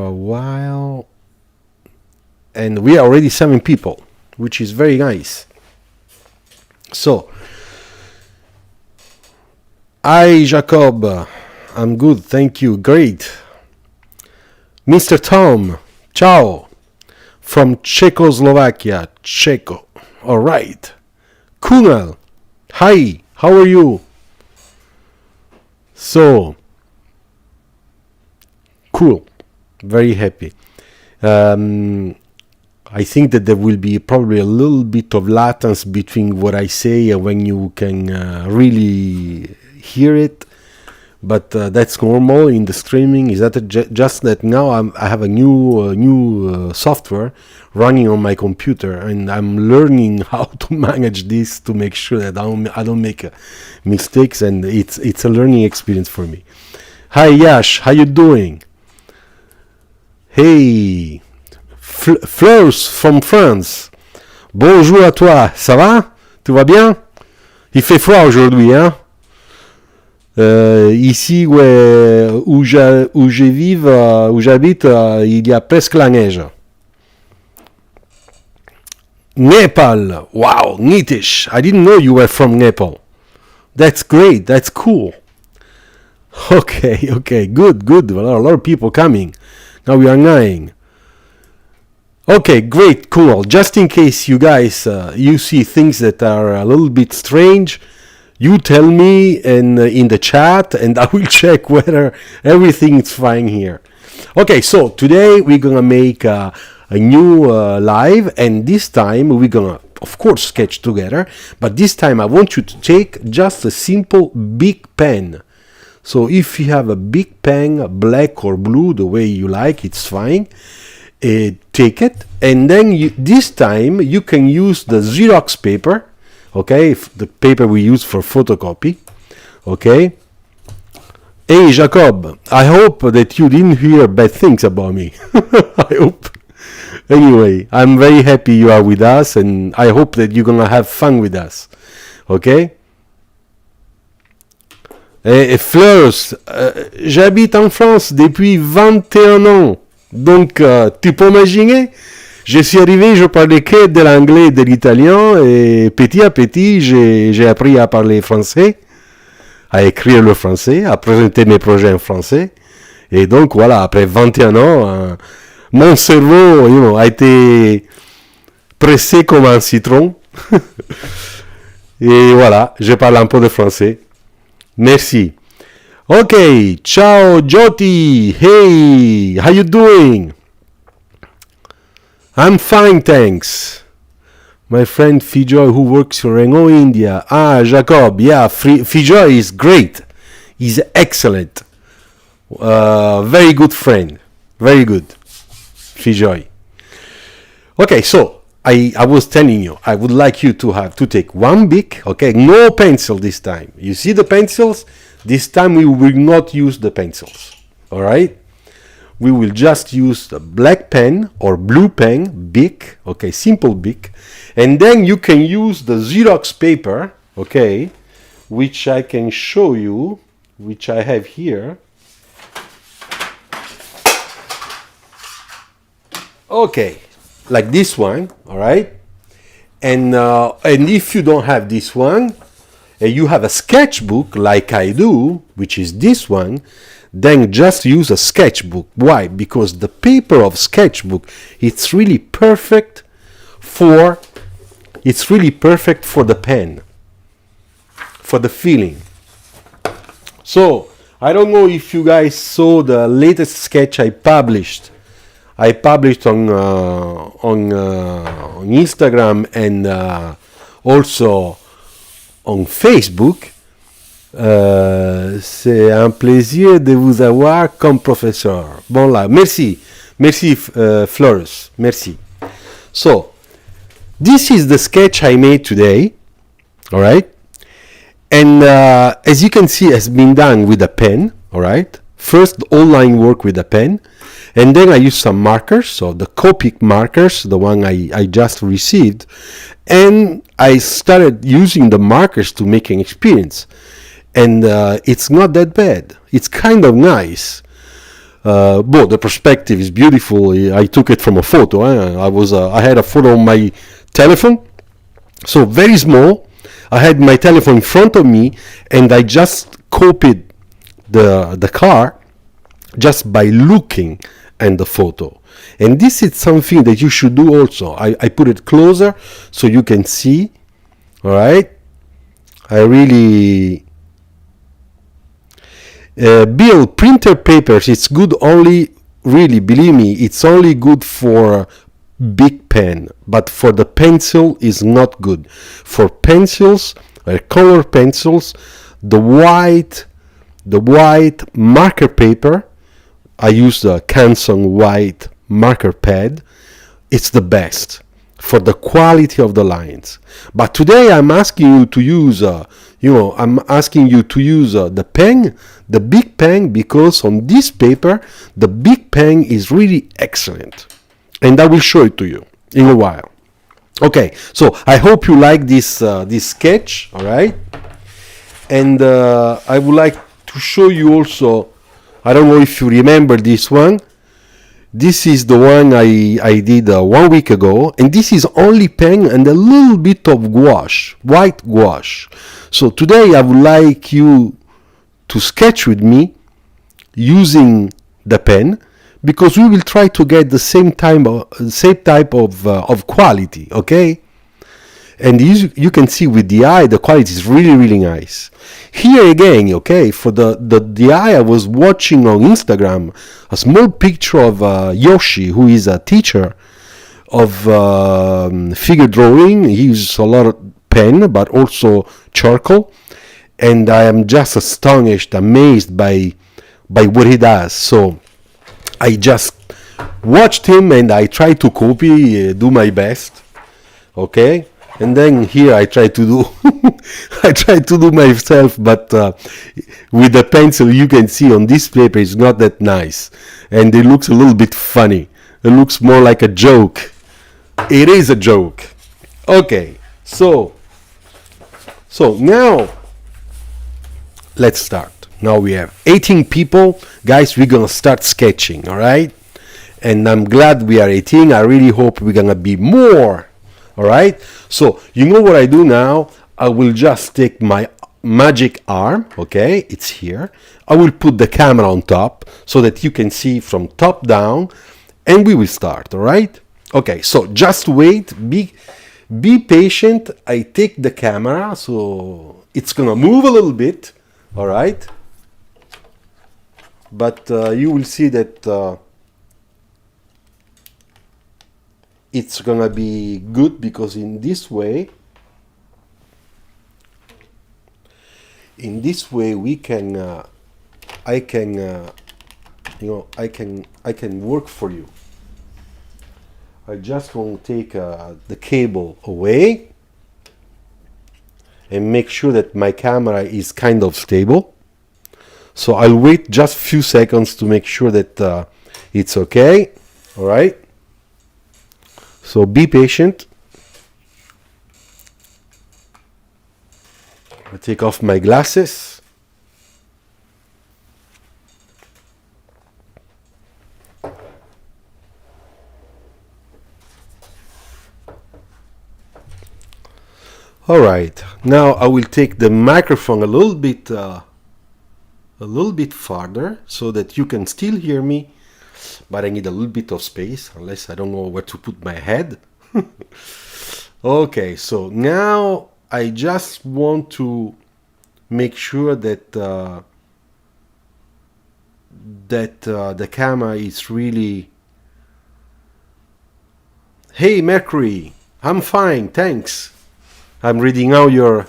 a while, and we are already 7 people, which is very nice. So, hi Jacob, I'm good, thank you, great. Mr. Tom, ciao, from Czechoslovakia, Czeko, alright. Kunal, hi, how are you? So, cool, very happy. I think that there will be probably a little bit of latency between what I say and when you can really hear it, but that's normal in the streaming. Is that just that now I have a new software running on my computer, and I'm learning how to manage this to make sure that I don't make mistakes, and it's a learning experience for me. Hi Yash, how you doing? Hey, Fleurs from France. Bonjour à toi. Ça va? Tout va bien? Il fait froid aujourd'hui, hein? Ici où j'habite, il y a presque la neige. Nepal. Wow, Nitish. I didn't know you were from Nepal. That's great. That's cool. Okay, good. A lot of people coming. Now we are 9. Okay, great, cool. Just in case you guys you see things that are a little bit strange, you tell me in the chat, and I will check whether everything is fine here. Okay, so today we're gonna make a new live, and this time we're gonna, of course, sketch together. But this time I want you to take just a simple big pen. So if you have a big pen, black or blue, the way you like, it's fine. Take it, and then this time you can use the Xerox paper, okay, the paper we use for photocopy, okay. Hey Jacob, I hope that you didn't hear bad things about me. I hope. Anyway, I'm very happy you are with us, and I hope that you're gonna have fun with us, okay. Fleurs, j'habite en France depuis 21 ans. Donc, tu peux imaginer, je suis arrivé, je parlais que de l'anglais et de l'italien, et petit à petit, j'ai appris à parler français, à écrire le français, à présenter mes projets en français. Et donc, voilà, après 21 ans, mon cerveau, a été pressé comme un citron. Et voilà, je parle un peu de français. Merci. Okay, ciao Jyoti. Hey, how you doing? I'm fine, thanks. My friend Fijoy, who works for Renault India. Ah, Jacob, yeah, Fijoy is great. He's excellent. Very good friend. Very good. Fijoy. Okay, so I was telling you, I would like you to take one big, okay, no pencil this time. You see the pencils? This time we will not use the pencils, all right? We will just use the black pen or blue pen, big, okay, simple big. And then you can use the Xerox paper, okay, which I can show you, which I have here. Okay, like this one, all right? And if you don't have this one, you have a sketchbook like I do, which is this one, then just use a sketchbook. Why? Because the paper of sketchbook, it's really perfect for the pen, for the feeling. So I don't know if you guys saw the latest sketch I published. I published on Instagram and also on Facebook. C'est un plaisir de vous avoir comme professeur. Bon là, merci Flores, merci. So, this is the sketch I made today, all right? And as you can see, it has been done with a pen, all right? First, all line work with a pen, and then I use some markers, so the Copic markers, the one I just received, and I started using the markers to make an experience. And it's not that bad. It's kind of nice. But the perspective is beautiful. I took it from a photo. I had a photo on my telephone, so very small. I had my telephone in front of me, and I just copied the car just by looking at the photo. And this is something that you should do also. I put it closer so you can see. All right. I really Bill, printer papers, it's good only, really, believe me, it's only good for big pen, but for the pencil is not good. For pencils, color pencils, the white marker paper, I use the Canson white marker pad, it's the best for the quality of the lines. But today I'm asking you to use the pen, the big pen, because on this paper the big pen is really excellent, and I will show it to you in a while. Okay, so I hope you like this sketch, all right? And I would like to show you also, I don't know if you remember this one. This is the one I did 1 week ago, and this is only pen and a little bit of gouache, white gouache. So today I would like you to sketch with me using the pen, because we will try to get the same type of quality, okay? And you can see with the eye, the quality is really, really nice. Here again, okay, for the eye, I was watching on Instagram a small picture of Yoshi, who is a teacher of figure drawing. He uses a lot of pen, but also charcoal. And I am just astonished, amazed by what he does. So I just watched him and I tried to copy, do my best, okay? And then here I try to do myself, but with the pencil you can see on this paper it's not that nice, and it looks a little bit funny. It looks more like a joke. It is a joke. Okay, so now let's start. Now we have 18 people, guys. We're gonna start sketching, all right? And I'm glad we are 18. I really hope we're gonna be more. All right, so you know what I do now? I will just take my magic arm, okay, it's here. I will put the camera on top so that you can see from top down, and we will start, all right? Okay, so just wait, be patient. I take the camera, so it's gonna move a little bit, all right? But you will see that it's gonna be good, because in this way we can I can work for you. I just want to take the cable away and make sure that my camera is kind of stable. So I'll wait just a few seconds to make sure that it's okay. All right, so be patient. I take off my glasses. All right, now I will take the microphone a little bit farther so that you can still hear me, but I need a little bit of space, unless I don't know where to put my head. Okay, so now I just want to make sure that the camera is really... Hey Mercury, I'm fine, thanks. I'm reading out your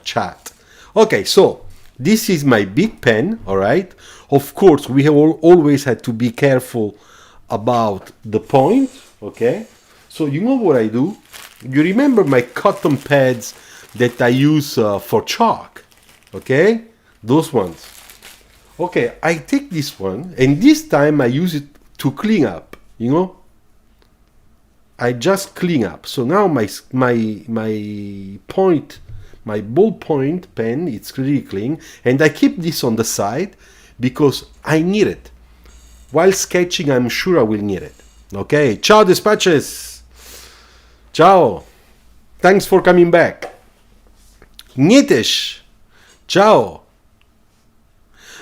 chat. Okay, so this is my big pen, all right? Of course, we have always had to be careful about the point, okay? So you know what I do? You remember my cotton pads that I use for chalk, okay? Those ones. Okay, I take this one, and this time I use it to clean up, you know? I just clean up. So now my ballpoint pen, it's really clean, and I keep this on the side because I need it. while sketching, I'm sure I will need it. Okay, ciao dispatches. Ciao. Thanks for coming back. Nitish. Ciao.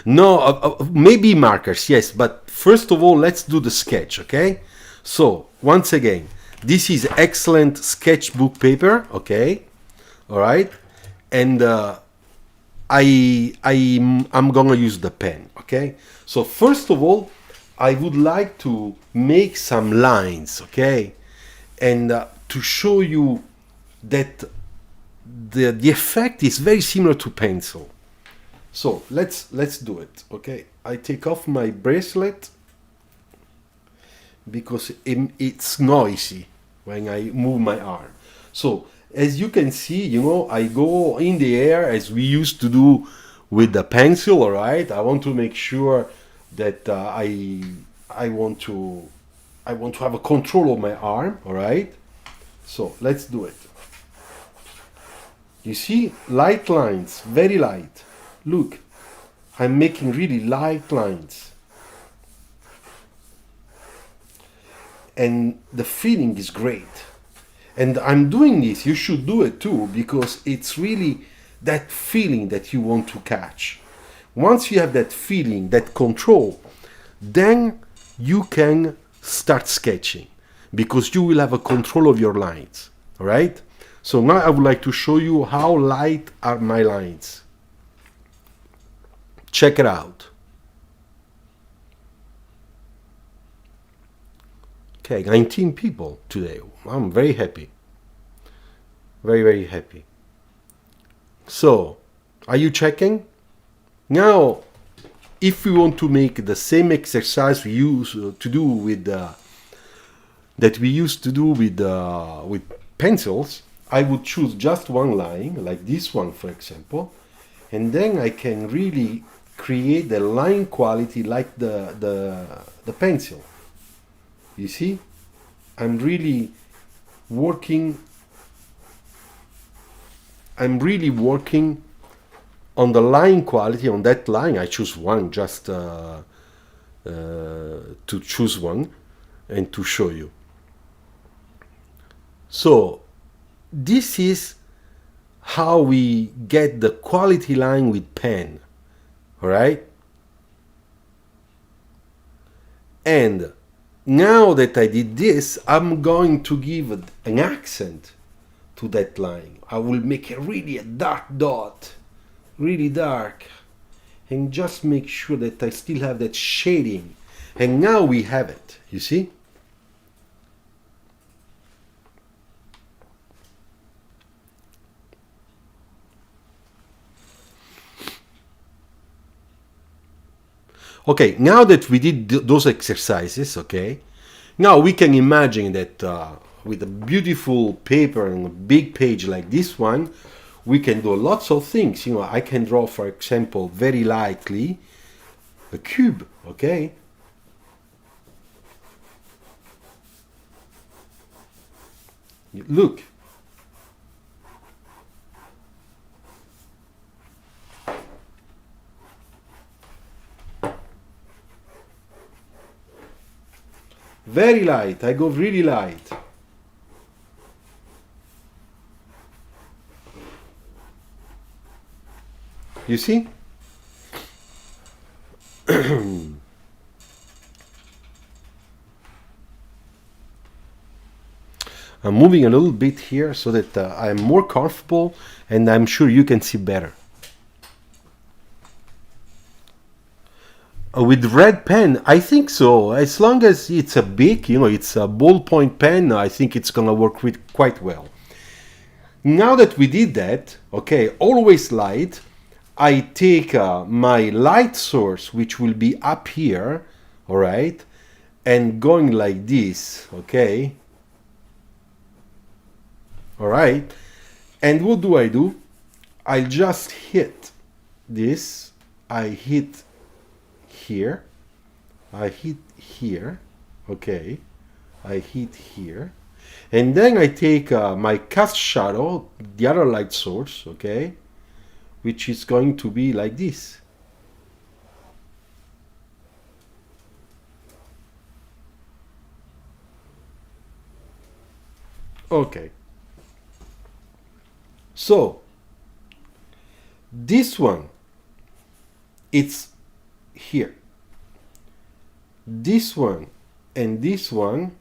No, maybe markers, yes, but first of all, let's do the sketch, okay? So, once again, this is excellent sketchbook paper, okay? All right? And I'm gonna use the pen, okay? So, first of all, I would like to make some lines, okay? And to show you that the effect is very similar to pencil. So let's do it, okay? I take off my bracelet because it's noisy when I move my arm. So as you can see, you know, I go in the air as we used to do with the pencil, all right? I want to make sure that I want to have a control of my arm, all right? So let's do it. You see, light lines, very light. Look, I'm making really light lines. And the feeling is great. And I'm doing this, you should do it too, because it's really that feeling that you want to catch. Once you have that feeling, that control, then you can start sketching, because you will have a control of your lines, all right? So now I would like to show you how light are my lines. Check it out. Okay, 19 people today. I'm very happy. Very, very happy. So, are you checking? Now, if we want to make the same exercise we used to do with that we used to do with pencils, I would choose just one line, like this one, for example, and then I can really create the line quality like the pencil. You see, I'm really working on the line quality on that line. I choose one just to choose one and to show you. So this is how we get the quality line with pen, all right? And now that I did this, I'm going to give an accent to that line. I will make a dark dot, really dark, and just make sure that I still have that shading. And now we have it, you see? Okay, now that we did those exercises, okay, now we can imagine that with a beautiful paper and a big page like this one, we can do lots of things. You know, I can draw, for example, very lightly a cube, okay? Look. Very light, I go really light. You see? I'm moving a little bit here so that I'm more comfortable and I'm sure you can see better. With red pen, I think so. As long as it's a big, you know, it's a ballpoint pen, I think it's gonna work with quite well. Now that we did that, okay, always light, I take my light source, which will be up here, all right, and going like this, okay, all right, and what do? I just hit this, I hit here, I hit here, okay, I hit here, and then I take my cast shadow, the other light source, okay, which is going to be like this. Okay. So this one, it's here. This one and this one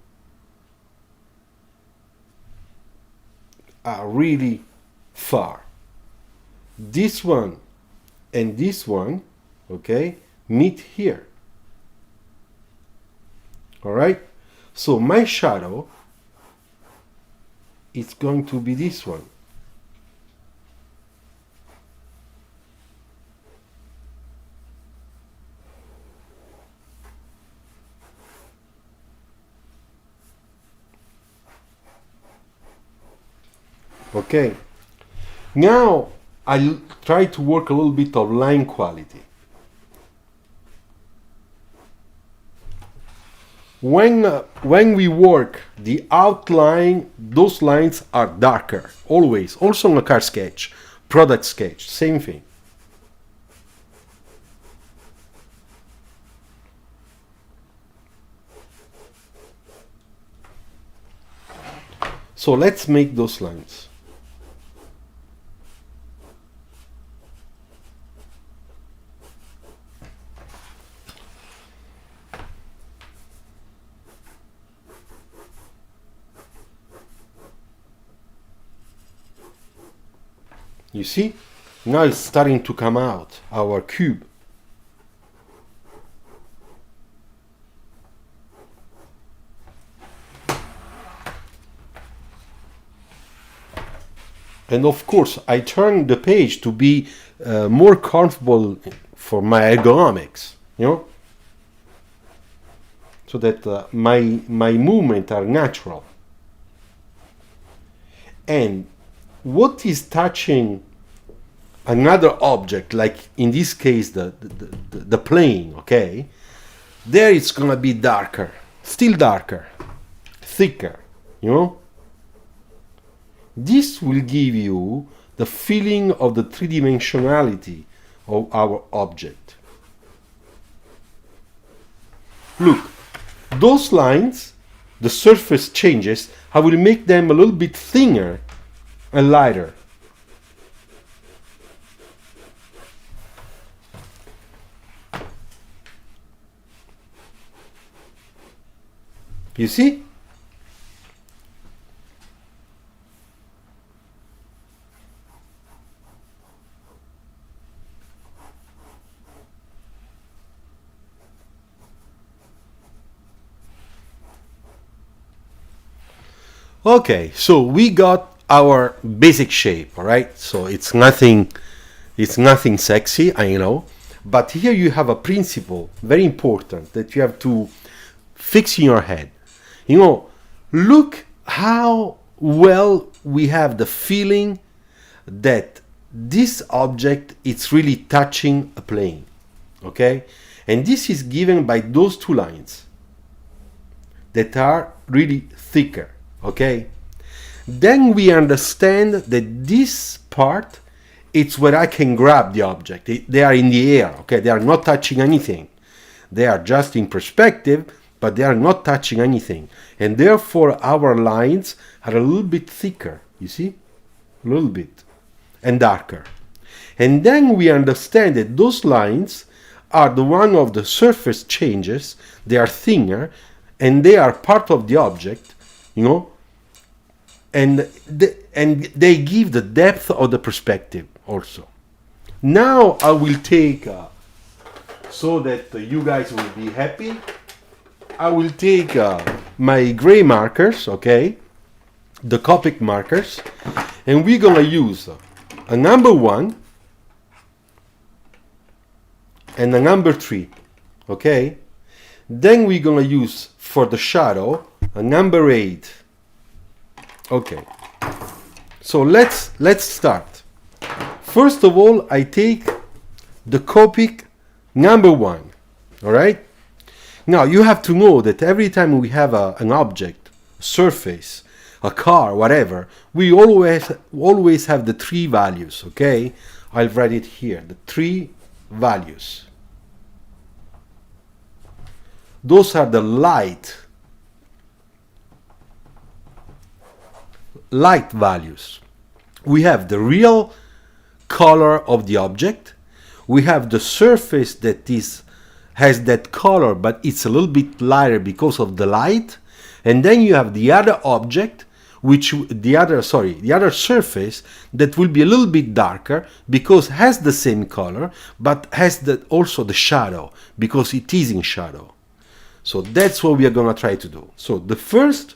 are really far. This one and this one, okay, meet here. All right? So my shadow is going to be this one. Okay. Now I'll try to work a little bit of line quality. When we work the outline, those lines are darker, always. Also on a car sketch, product sketch, same thing. So let's make those lines. You see? Now it's starting to come out, our cube. And of course, I turn the page to be more comfortable for my ergonomics, you know? So that my movement are natural. And what is touching another object, like in this case the plane, okay, there it's gonna be darker, still darker, thicker, you know. This will give you the feeling of the three-dimensionality of our object. Look, those lines, the surface changes, I will make them a little bit thinner and lighter. You see? Okay, so we got our basic shape, all right? So it's nothing sexy, I know, but here you have a principle, very important, that you have to fix in your head. You know, look how well we have the feeling that this object is really touching a plane, okay? And this is given by those two lines that are really thicker, okay? Then we understand that this part, it's where I can grab the object. They are in the air, okay? They are not touching anything. They are just in perspective, but they are not touching anything. And therefore our lines are a little bit thicker, you see? A little bit. And darker. And then we understand that those lines are the one of the surface changes. They are thinner, and they are part of the object, you know? And they give the depth of the perspective also. Now I will take, so that you guys will be happy, I will take my gray markers, okay, the Copic markers, and we're gonna use a number 1 and a number 3, okay? Then we're gonna use for the shadow a number 8. Okay, so let's start. First of all, I take the Copic number 1, all right? Now you have to know that every time we have an object, a surface, a car, whatever, we always have the 3 values, okay? I'll write it here, the 3 values. Those are the light light values. We have the real color of the object. We have the surface that has that color, but it's a little bit lighter because of the light. And then you have the other object, the other surface that will be a little bit darker because it has the same color, but has also the shadow because it is in shadow. So that's what we are going to try to do. So the first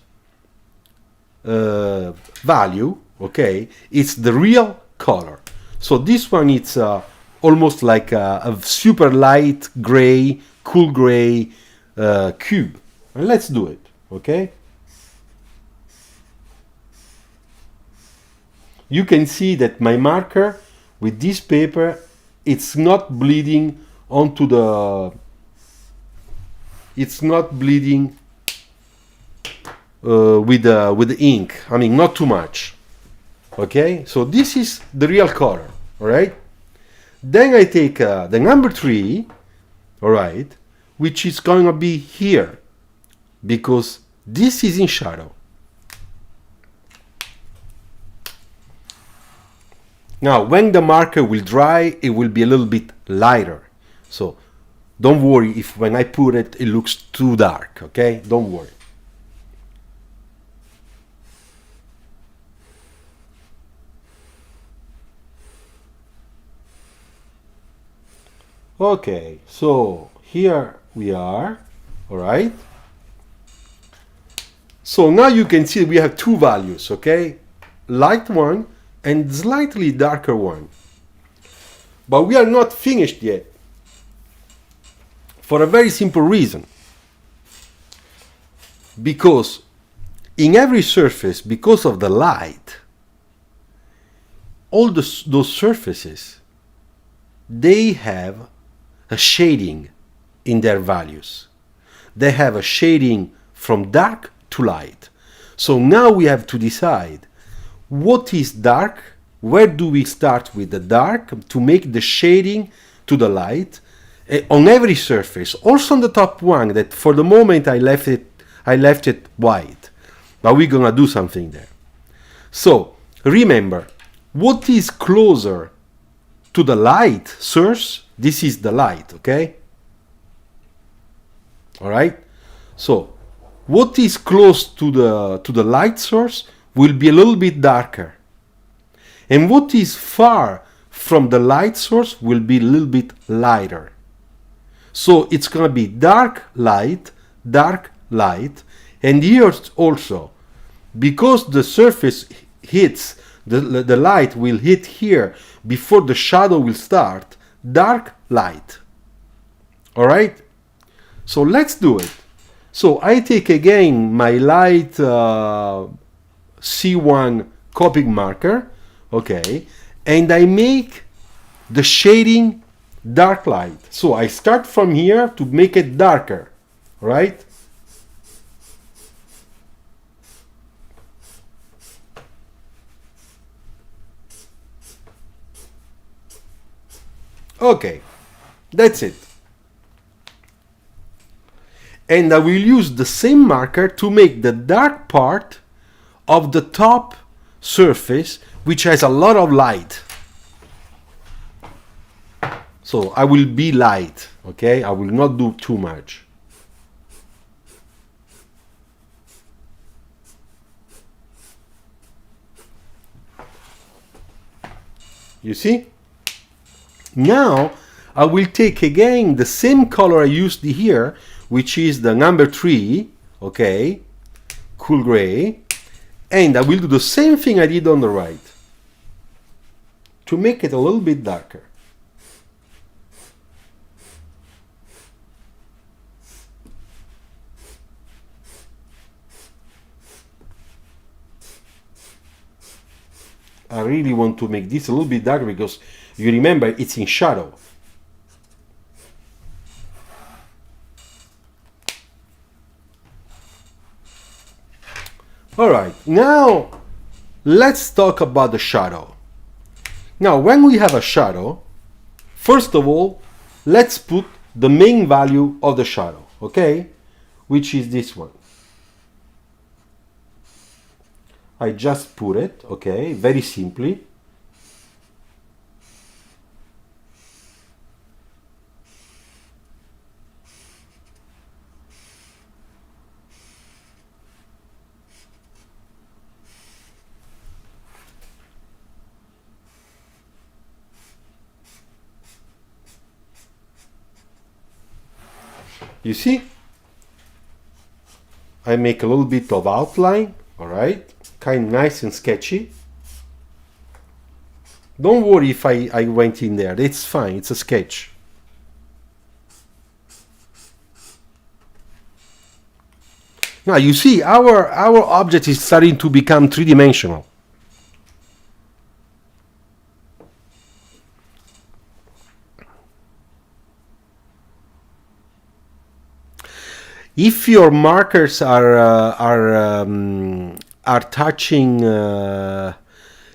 value, okay, it's the real color. So this one, it's almost like a super light gray, cool gray cube. And let's do it, okay? You can see that my marker with this paper, it's not bleeding onto the... It's not bleeding with the ink. I mean, not too much. Okay, so this is the real color. All right. Then I take the number 3. All right, which is going to be here because this is in shadow. Now, when the marker will dry, it will be a little bit lighter. So don't worry if when I put it, it looks too dark, okay? Don't worry. Okay, so here we are, all right? So now you can see we have two values, okay? Light one and slightly darker one. But we are not finished yet. For a very simple reason. Because in every surface, because of the light, all those surfaces, they have a shading in their values. They have a shading from dark to light. So now we have to decide what is dark, where do we start with the dark to make the shading to the light on every surface, also on the top one that for the moment I left it white, but we're gonna do something there. So remember, what is closer to the light source? This is the light, okay? All right. So what is close to the light source will be a little bit darker, and what is far from the light source will be a little bit lighter. So it's gonna be dark, light, and here also, because the surface hits, the light will hit here before the shadow will start, dark, light. All right? So let's do it. So I take again my light C1 copying marker, okay, and I make the shading dark light. So I start from here to make it darker, right? Okay, that's it. And I will use the same marker to make the dark part of the top surface, which has a lot of light. So I will be light, okay? I will not do too much. You see? Now I will take again the same color I used here, which is the number 3, okay, cool gray, and I will do the same thing I did on the right to make it a little bit darker. I really want to make this a little bit darker because you remember it's in shadow. Alright, now let's talk about the shadow. Now when we have a shadow, first of all, let's put the main value of the shadow, okay? Which is this one. I just put it, okay, very simply. You see, I make a little bit of outline, all right, kind of nice and sketchy. Don't worry if I went in there, it's fine, it's a sketch. Now you see, our object is starting to become three-dimensional. If your markers are touching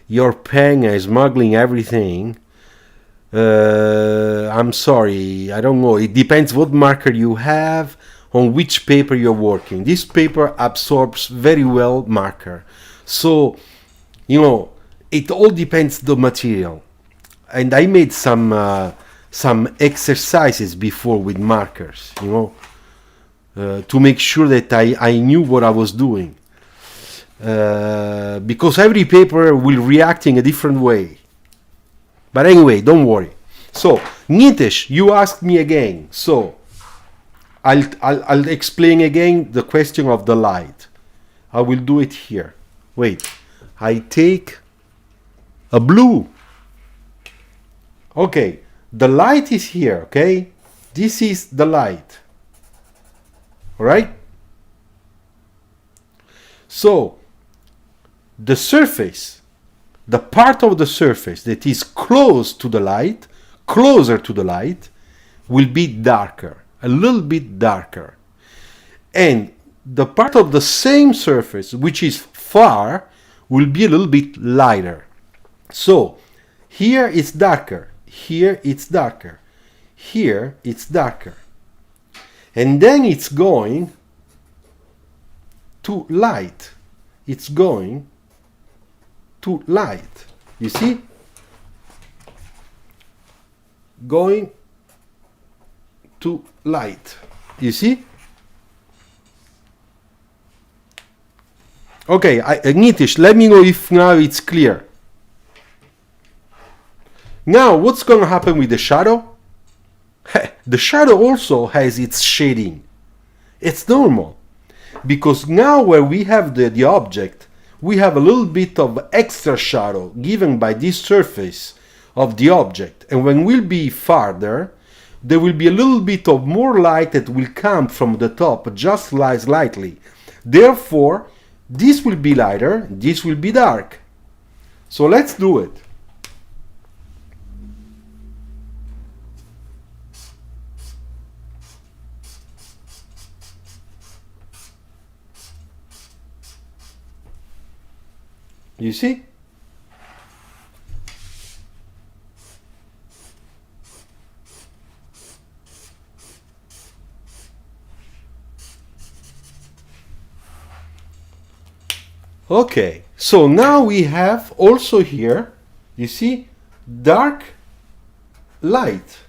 your pen and smuggling everything, I'm sorry, I don't know. It depends what marker you have, on which paper you're working. This paper absorbs very well marker, so you know it all depends the material. And I made some exercises before with markers, you know. To make sure that I knew what I was doing, because every paper will react in a different way. But anyway, don't worry. So Nitesh, you asked me again, so I'll explain again the question of the light. I will do it here. Wait, I take a blue. Okay, the light is here, okay? This is the light. All right, so the surface, the part of the surface that is close to the light, closer to the light, will be darker, a little bit darker, and the part of the same surface which is far will be a little bit lighter. So here it's darker, here it's darker, here it's darker. And then it's going to light. It's going to light. You see? Going to light. You see? Okay, Nitish, let me know if now it's clear. Now, what's going to happen with the shadow? The shadow also has its shading. It's normal, because now where we have the object, we have a little bit of extra shadow given by this surface of the object, and when we'll be farther, there will be a little bit of more light that will come from the top, just slightly. Therefore, this will be lighter, this will be dark. So let's do it. You see? Okay, so now we have also here, you see, dark light.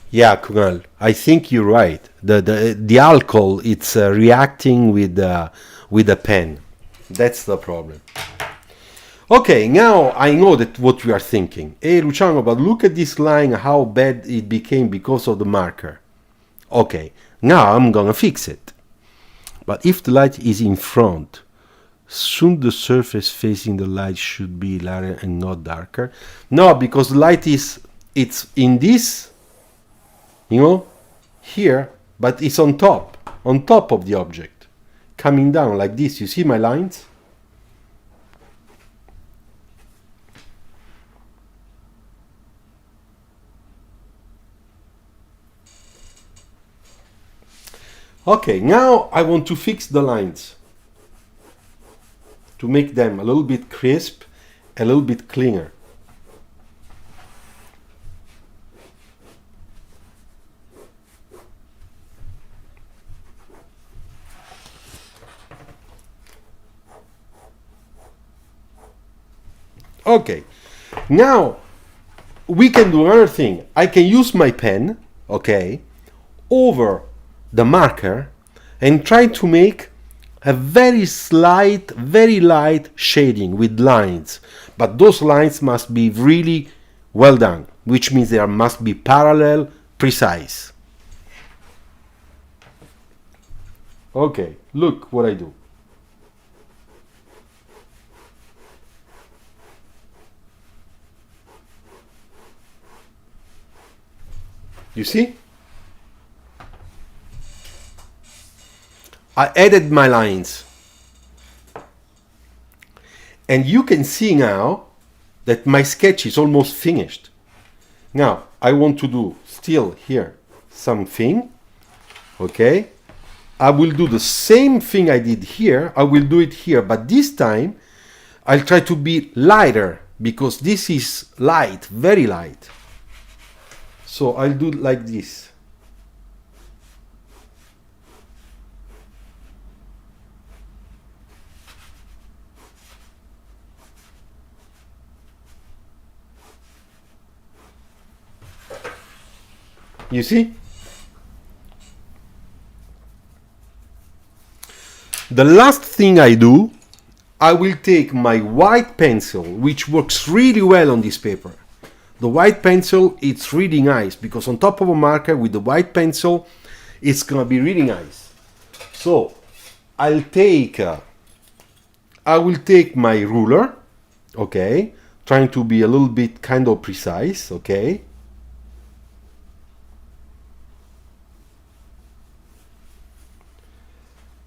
Yeah, Kunal, I think you're right. The alcohol, it's reacting with the pen. That's the problem. Okay, now I know that what we are thinking. Hey, Luciano, but look at this line, how bad it became because of the marker. Okay, now I'm gonna fix it. But if the light is in front, shouldn't the surface facing the light should be lighter and not darker? No, because the light it's in this, you know, here, but it's on top of the object, coming down like this. You see my lines? Okay, now I want to fix the lines to make them a little bit crisp, a little bit cleaner. Okay, now we can do another thing. I can use my pen, okay, over the marker and try to make a very slight, very light shading with lines. But those lines must be really well done, which means they must be parallel, precise. Okay, look what I do. You see? I added my lines. And you can see now that my sketch is almost finished. Now, I want to do still here something. Okay? I will do the same thing I did here. I will do it here, but this time I'll try to be lighter because this is light, very light. So I'll do it like this. You see? The last thing I do, I will take my white pencil, which works really well on this paper. The white pencil, it's really nice because on top of a marker with the white pencil, it's gonna be really nice. So I will take my ruler, okay, trying to be a little bit kind of precise, okay.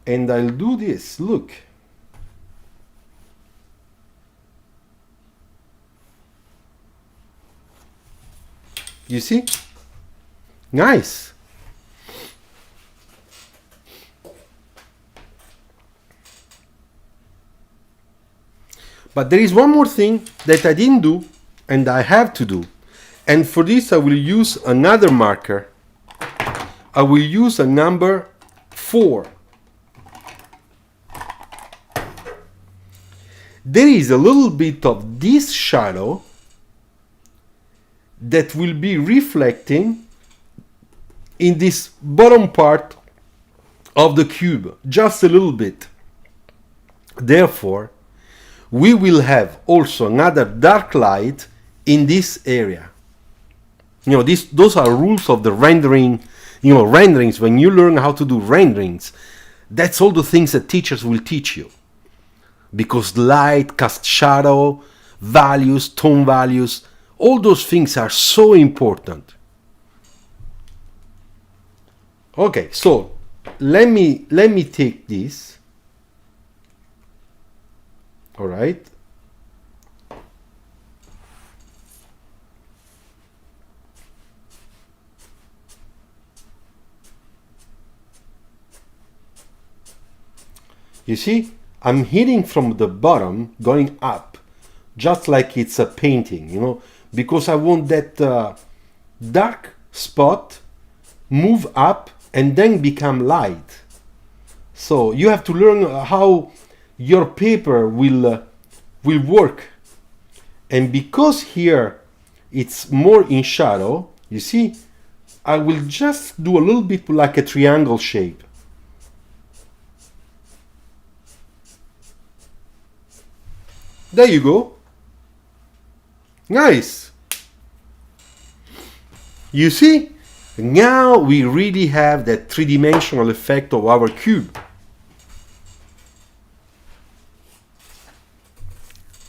And I'll do this, look. You see? Nice. But there is one more thing that I didn't do and I have to do. And for this I will use another marker. I will use a number 4. There is a little bit of this shadow that will be reflecting in this bottom part of the cube, just a little bit. Therefore, we will have also another dark light in this area. You know, those are rules of the rendering, you know, renderings. When you learn how to do renderings, that's all the things that teachers will teach you. Because light, cast shadow, values, tone values, all those things are so important. Okay, so let me take this. All right. You see, I'm hitting from the bottom, going up, just like it's a painting, you know, because I want that dark spot move up and then become light. So you have to learn how your paper will work. And because here it's more in shadow, you see, I will just do a little bit like a triangle shape. There you go. Nice. You see? Now we really have that three-dimensional effect of our cube.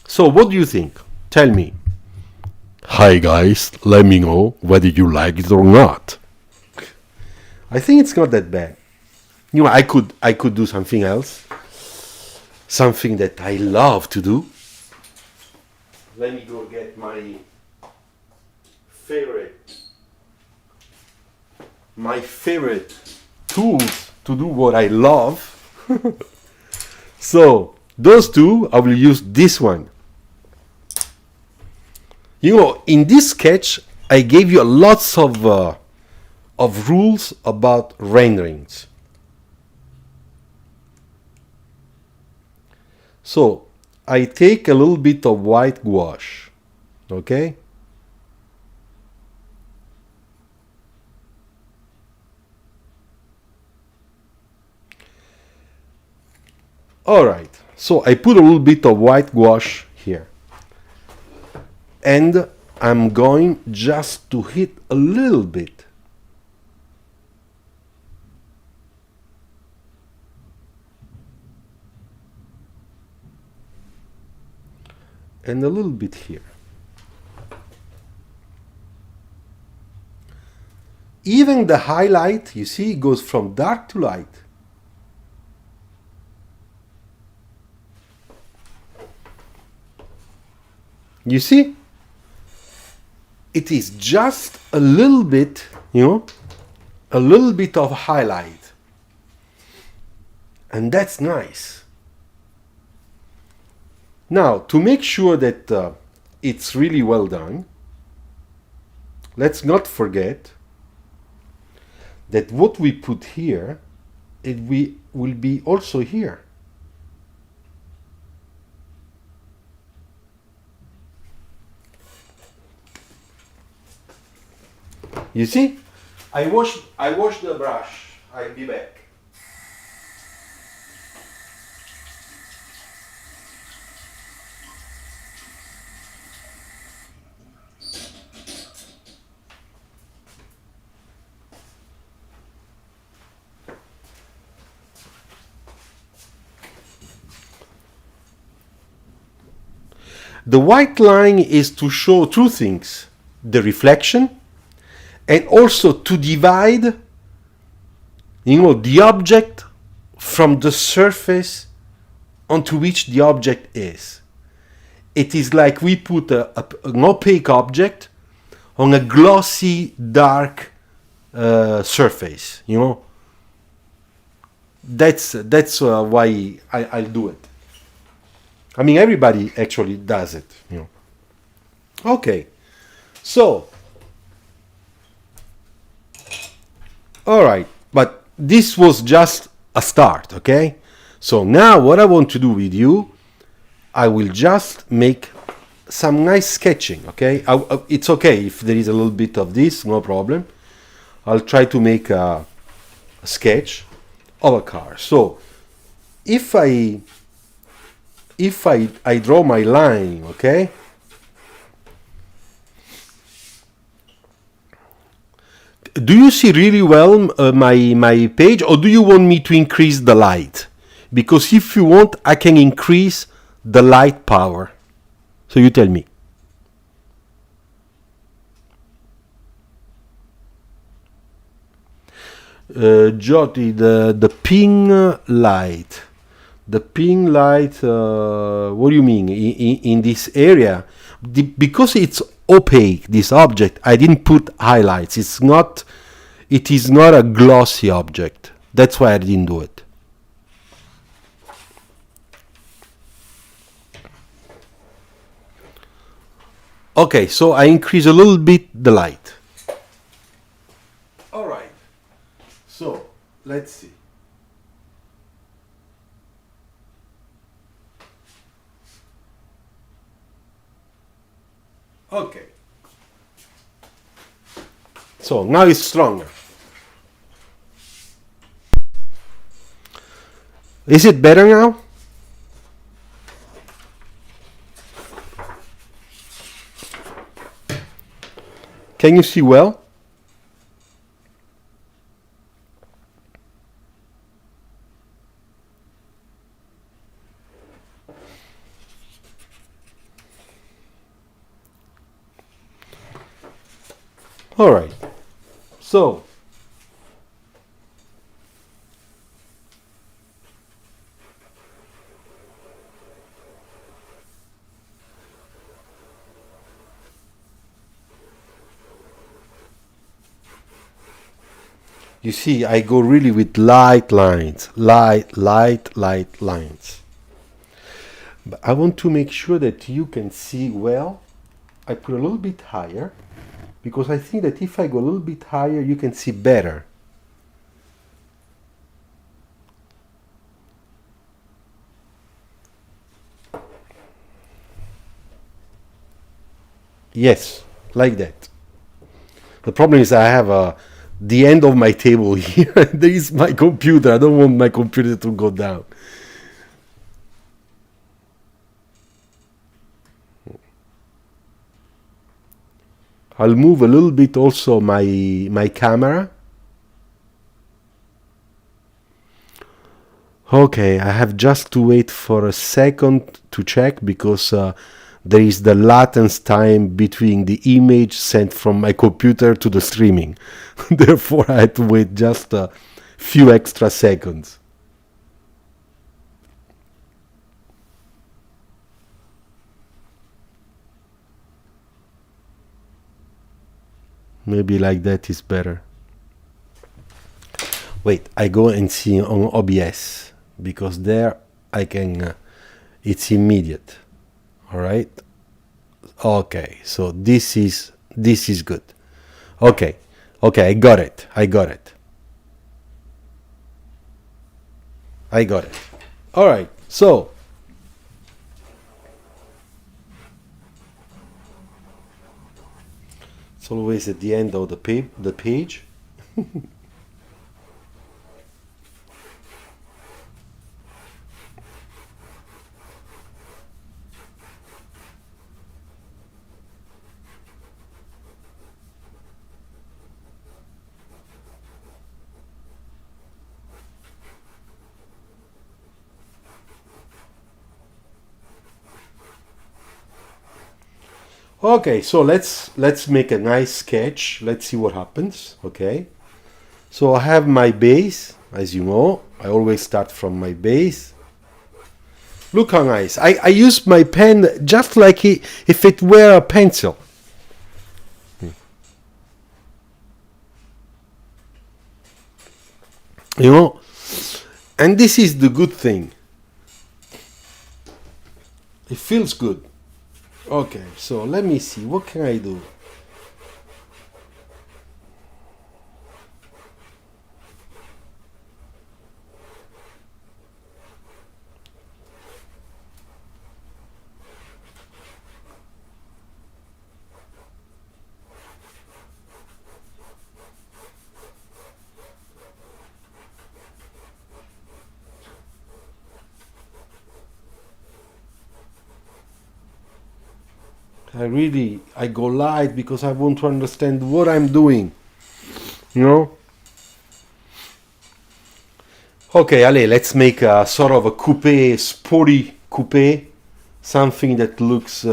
So what do you think? Tell me. Hi guys, let me know whether you like it or not. I think it's not that bad. You know, I could do something else. Something that I love to do. Let me go get my favorite tools to do what I love. So those two, I will use this one. You know, in this sketch, I gave you lots of rules about renderings. So I take a little bit of white gouache, okay? All right, so I put a little bit of white gouache here. And I'm going just to hit a little bit. And a little bit here. Even the highlight, you see, goes from dark to light. You see? It is just a little bit, you know, a little bit of highlight. And that's nice. Now, to make sure that it's really well done, let's not forget that what we put here, will be also here. You see? I wash the brush. I'll be back. The white line is to show two things: the reflection, and also to divide, you know, the object from the surface onto which the object is. It is like we put an opaque object on a glossy, dark surface, you know. That's why I'll do it. I mean, everybody actually does it, you know. Okay, so, all right, but this was just a start, okay? So now what I want to do with you, I will just make some nice sketching, okay? It's okay if there is a little bit of this, no problem. I'll try to make a sketch of a car. So if I draw my line, okay? Do you see really well my page, or do you want me to increase the light? Because if you want, I can increase the light power. So you tell me. Jyoti, the ping light. The ping light, what do you mean? In this area? Because it's opaque, this object, I didn't put highlights. It is not a glossy object. That's why I didn't do it. Okay, so I increase a little bit the light. All right. So, let's see. Okay. So now it's stronger. Is it better now? Can you see well? All right. So you see, I go really with light lines, light lines. But I want to make sure that you can see well. I put a little bit higher, because I think that if I go a little bit higher, you can see better. Yes, like that. The problem is I have the end of my table here. There is my computer. I don't want my computer to go down. I'll move a little bit also my camera. Okay, I have just to wait for a second to check because there is the latence time between the image sent from my computer to the streaming. Therefore, I had to wait just a few extra seconds. Maybe like that is better. Wait, I go and see on OBS because there I can, it's immediate. All right. Okay, so this is good. Okay, okay, I got it. I got it. I got it. All right. So it's always at the end of the page. Okay, so let's make a nice sketch. Let's see what happens. Okay, so I have my base, as you know. I always start from my base. Look how nice. I use my pen just like if it were a pencil. You know, and this is the good thing. It feels good. Okay, so let me see. What can I do? I go light because I want to understand what I'm doing. You know? Okay, Ale, let's make a sort of a coupe, sporty coupe, something that looks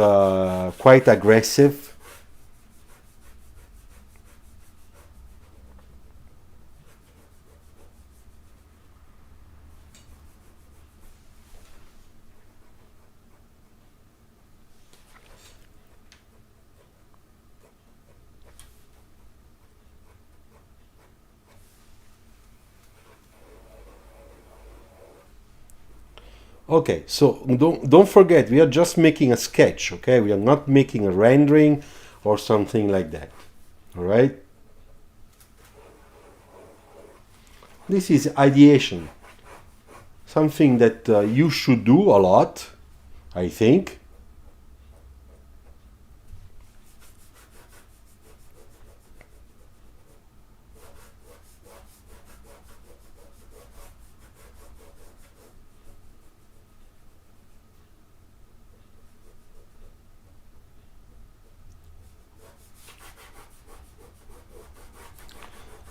quite aggressive. Okay, so don't forget, we are just making a sketch, okay? We are not making a rendering or something like that. All right? This is ideation. Something that you should do a lot, I think.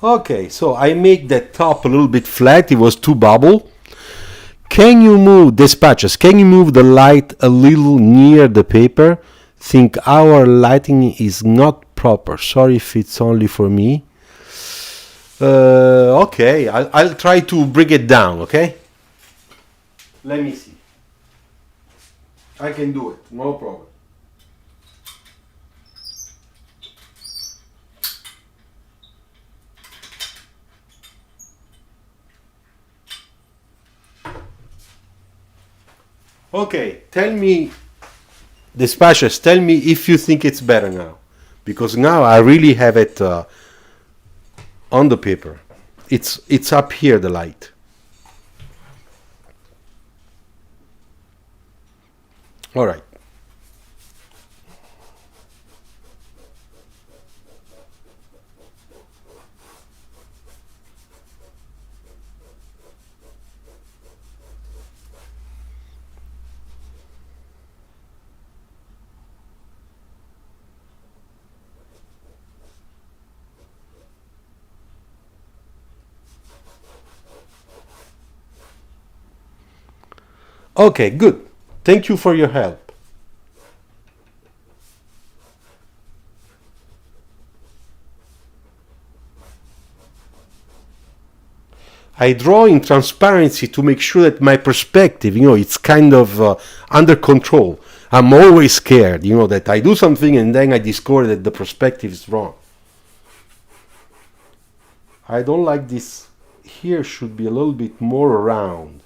Okay, so I make that top a little bit flat. It was too bubble. Can you move dispatches? Can you move the light a little near the paper? Think our lighting is not proper. Sorry if it's only for me. Okay, I'll try to bring it down. Okay. Let me see. I can do it. No problem. Okay, tell me, dispatches, tell me if you think it's better now. Because now I really have it on the paper. It's up here, the light. All right. Okay, good. Thank you for your help. I draw in transparency to make sure that my perspective, it's kind of under control. I'm always scared, that I do something and then I discover that the perspective is wrong. I don't like this. Here should be a little bit more round.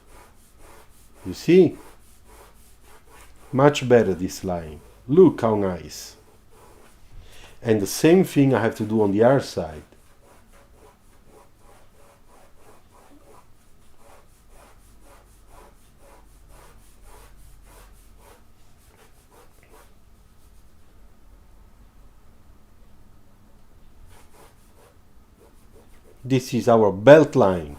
You see? Much better, this line. Look how nice. And the same thing I have to do on the other side. This is our belt line.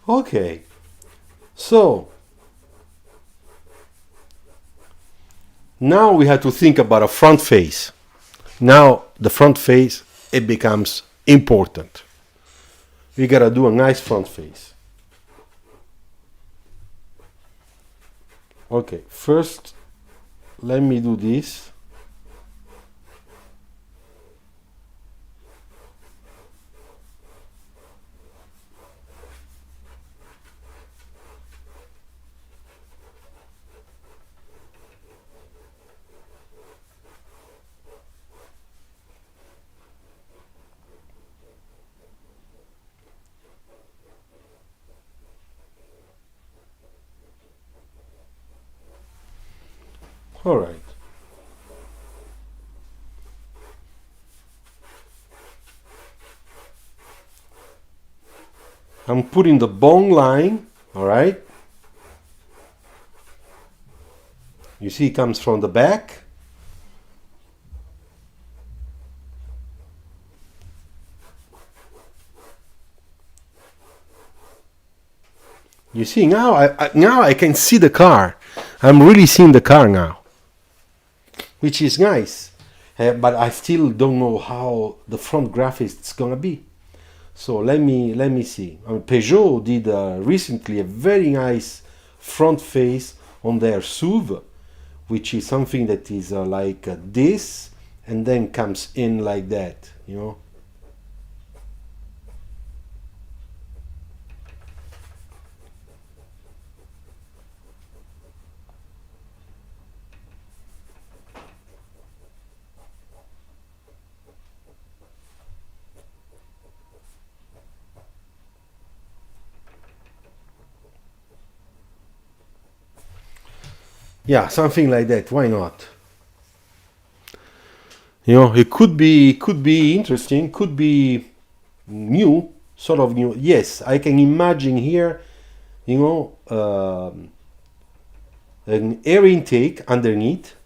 Okay, so now we have to think about a front face. Now the front face, it becomes important. We gotta do a nice front face. Okay, first let me do this. All right. I'm putting the bone line, all right? You see it comes from the back. You see, now I can see the car. I'm really seeing the car now, which is nice. But I still don't know how the front graphics is gonna be. So let me see. Peugeot did recently a very nice front face on their SUV, which is something that is like this, and then comes in like that, Yeah, something like that. Why not? It could be interesting, could be new, sort of new. Yes, I can imagine here, an air intake underneath.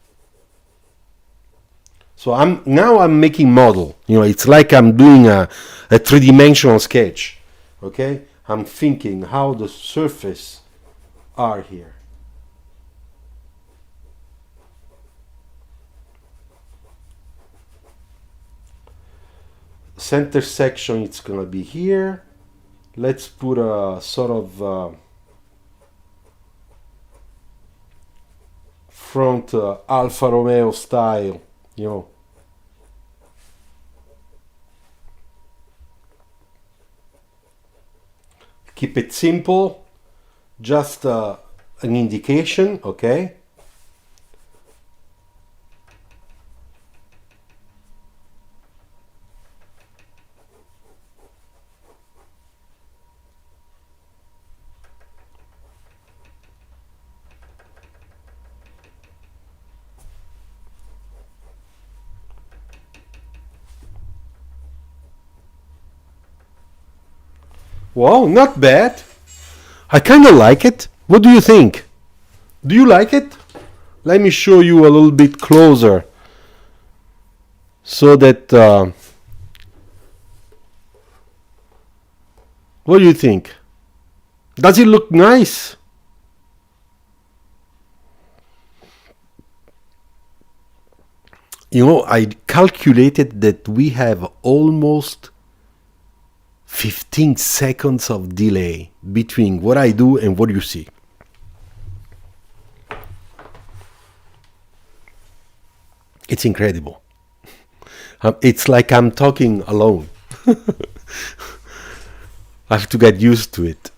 So I'm making model. It's like I'm doing a three-dimensional sketch. Okay, I'm thinking how the surface are here. Center section, it's gonna be here. Let's put a sort of front Alfa Romeo style, Keep it simple, just an indication, okay? Wow, not bad. I kind of like it. What do you think? Do you like it? Let me show you a little bit closer so that What do you think? Does it look nice? You know, I calculated that we have almost 15 seconds of delay between what I do and what you see. It's incredible. It's like I'm talking alone. I have to get used to it.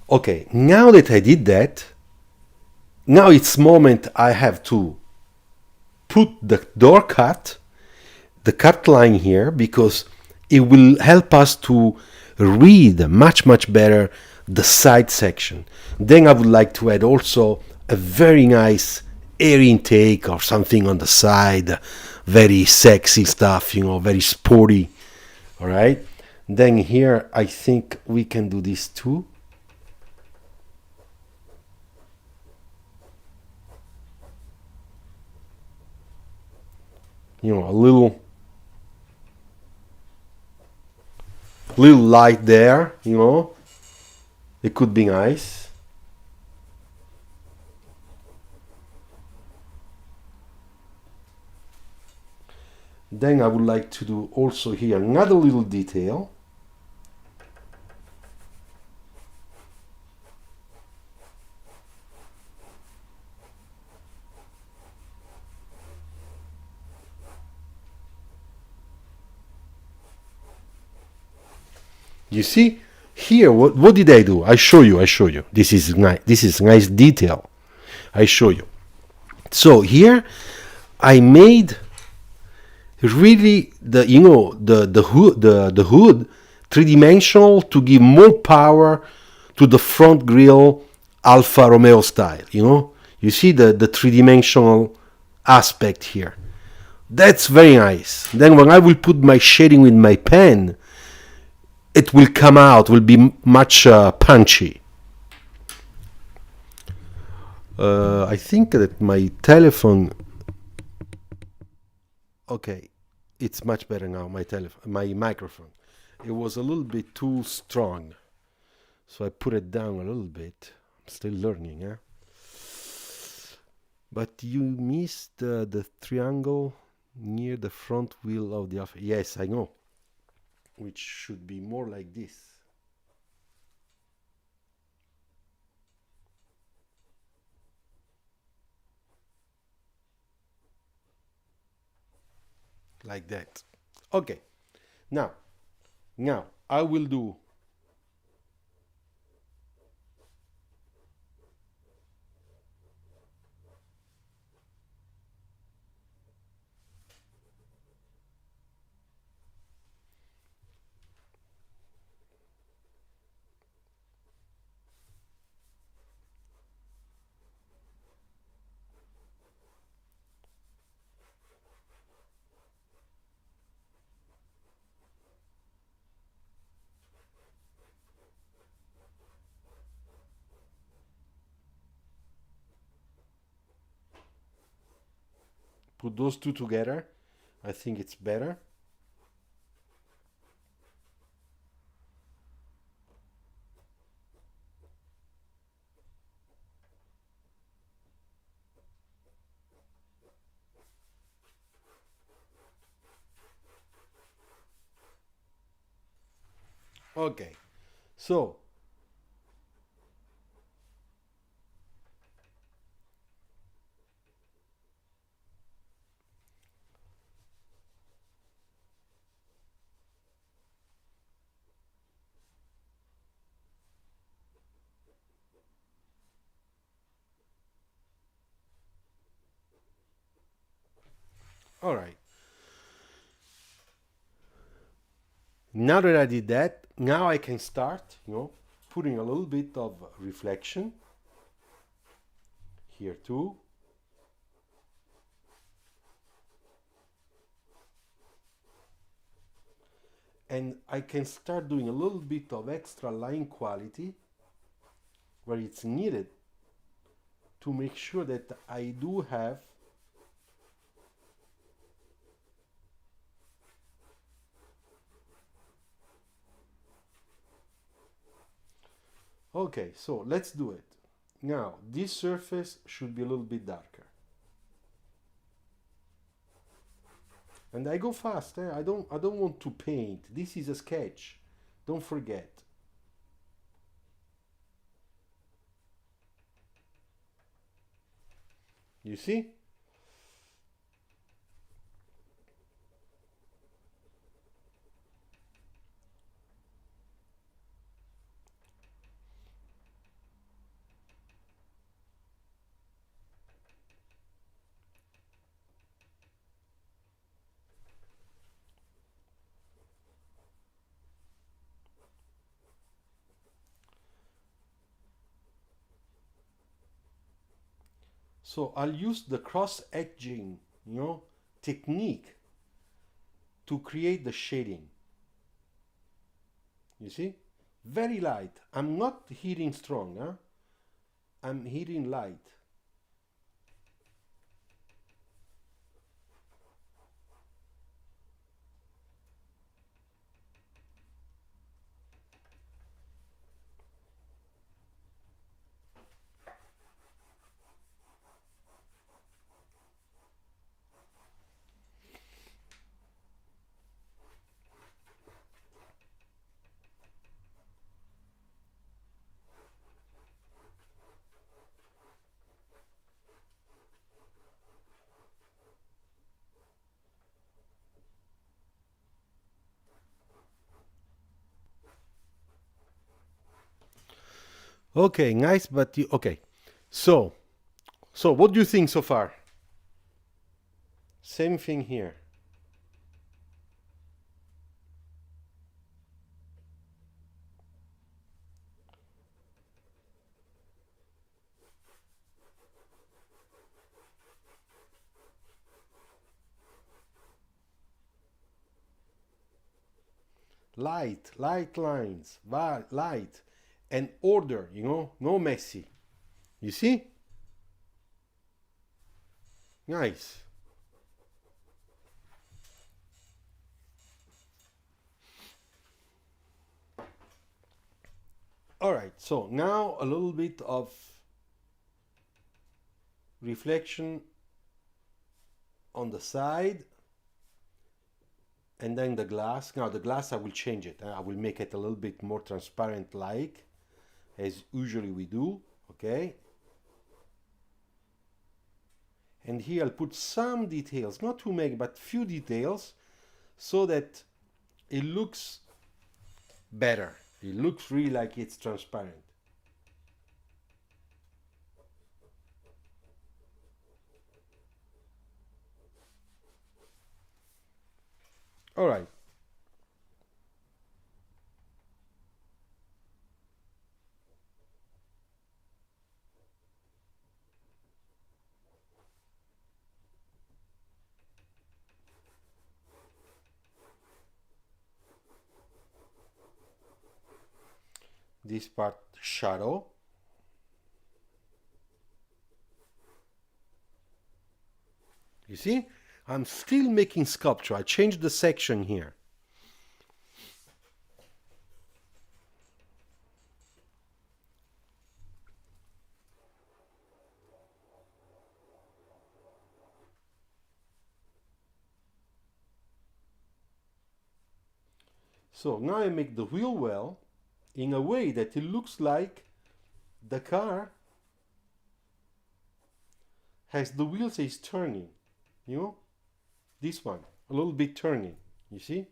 Okay, now that I did that, now it's moment I have to put the door cut, the cut line here, because it will help us to read much better the side section. Then I would like to add also a very nice air intake or something on the side, very sexy stuff, you know, very sporty. All right. Then here I think we can do this too. You know, a little light there, you know, it could be nice. Then I would like to do also here another little detail. You see here, what did I do? I show you. This is nice. This is nice detail. I show you. So here I made really the, you know, the hood three-dimensional to give more power to the front grille Alfa Romeo style. You know, you see the three-dimensional aspect here. That's very nice. Then when I will put my shading with my pen, it will come out, will be much punchy. I think that my telephone, okay, it's much better now. My microphone, it was a little bit too strong, so I put it down a little bit. I'm still learning, yeah. But you missed the triangle near the front wheel of the office. Yes, I know. Which should be more like this. Like that. Okay. Now I will do put those two together. I think it's better. Okay. So all right. Now that I did that, now I can start, you know, putting a little bit of reflection here too. And I can start doing a little bit of extra line quality where it's needed to make sure that I do have okay, so let's do it. Now, this surface should be a little bit darker. And I go fast, I don't want to paint. This is a sketch. Don't forget. You see? So I'll use the cross-edging, technique to create the shading. You see? Very light. I'm not hitting strong, huh? I'm hitting light. Okay, nice, but okay. So what do you think so far? Same thing here. Light lines, light, and order, no messy. You see? Nice. All right, so now a little bit of reflection on the side, and then the glass. Now the glass, I will change it. I will make it a little bit more transparent, like as usually we do. Okay. And here I'll put some details, not too many, but few details, so that it looks better. It looks really like it's transparent. All right. This part shadow. You see? I'm still making sculpture. I changed the section here. So now I make the wheel well in a way that it looks like the car has the wheels is turning, this one, a little bit turning, you see?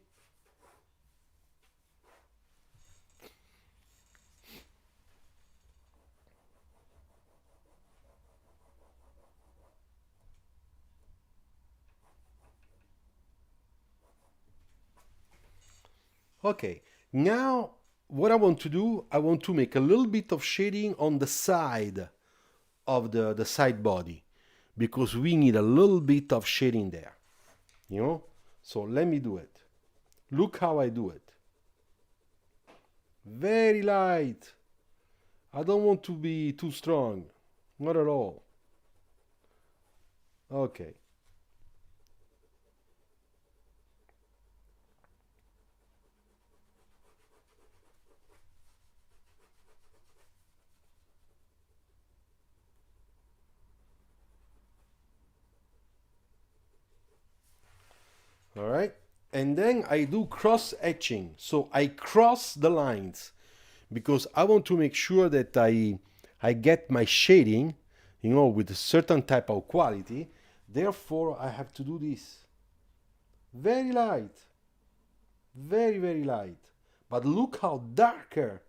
Okay, now what I want to do, I want to make a little bit of shading on the side of the side body, because we need a little bit of shading there, So let me do it. Look how I do it. Very light. I don't want to be too strong. Not at all. Okay. All right. And then I do cross etching. So I cross the lines because I want to make sure that I get my shading, with a certain type of quality. Therefore, I have to do this. Very light. Very, very light. But look how darker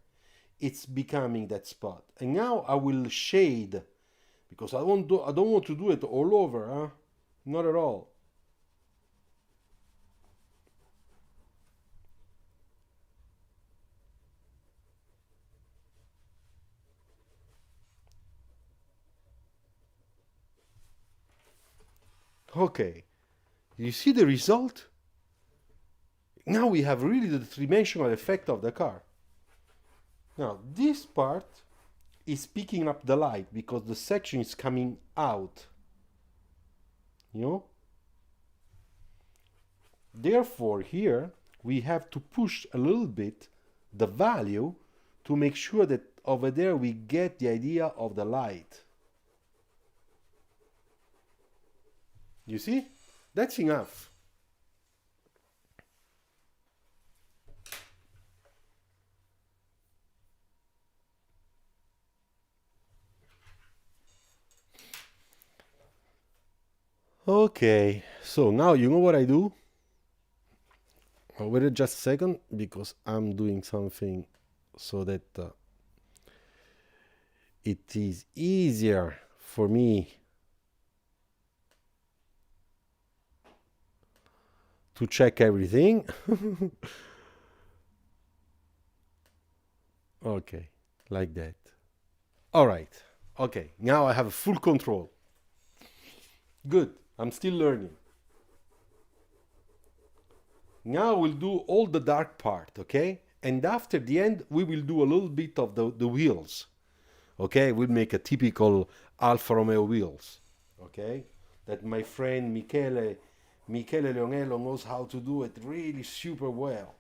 it's becoming, that spot. And now I will shade because I don't want to do it all over, huh? Not at all. Okay. You see the result? Now we have really the three-dimensional effect of the car. Now this part is picking up the light because the section is coming out. You know? Therefore, here we have to push a little bit the value to make sure that over there we get the idea of the light. You see? That's enough. Okay, so now you know what I do? Wait just a second because I'm doing something so that it is easier for me to check everything. Okay, like that. All right. Okay, now I have full control. Good. I'm still learning. Now we'll do all the dark part, okay? And after the end, we will do a little bit of the wheels. Okay, we'll make a typical Alfa Romeo wheels. Okay, that my friend Michele Leonello knows how to do it really super well.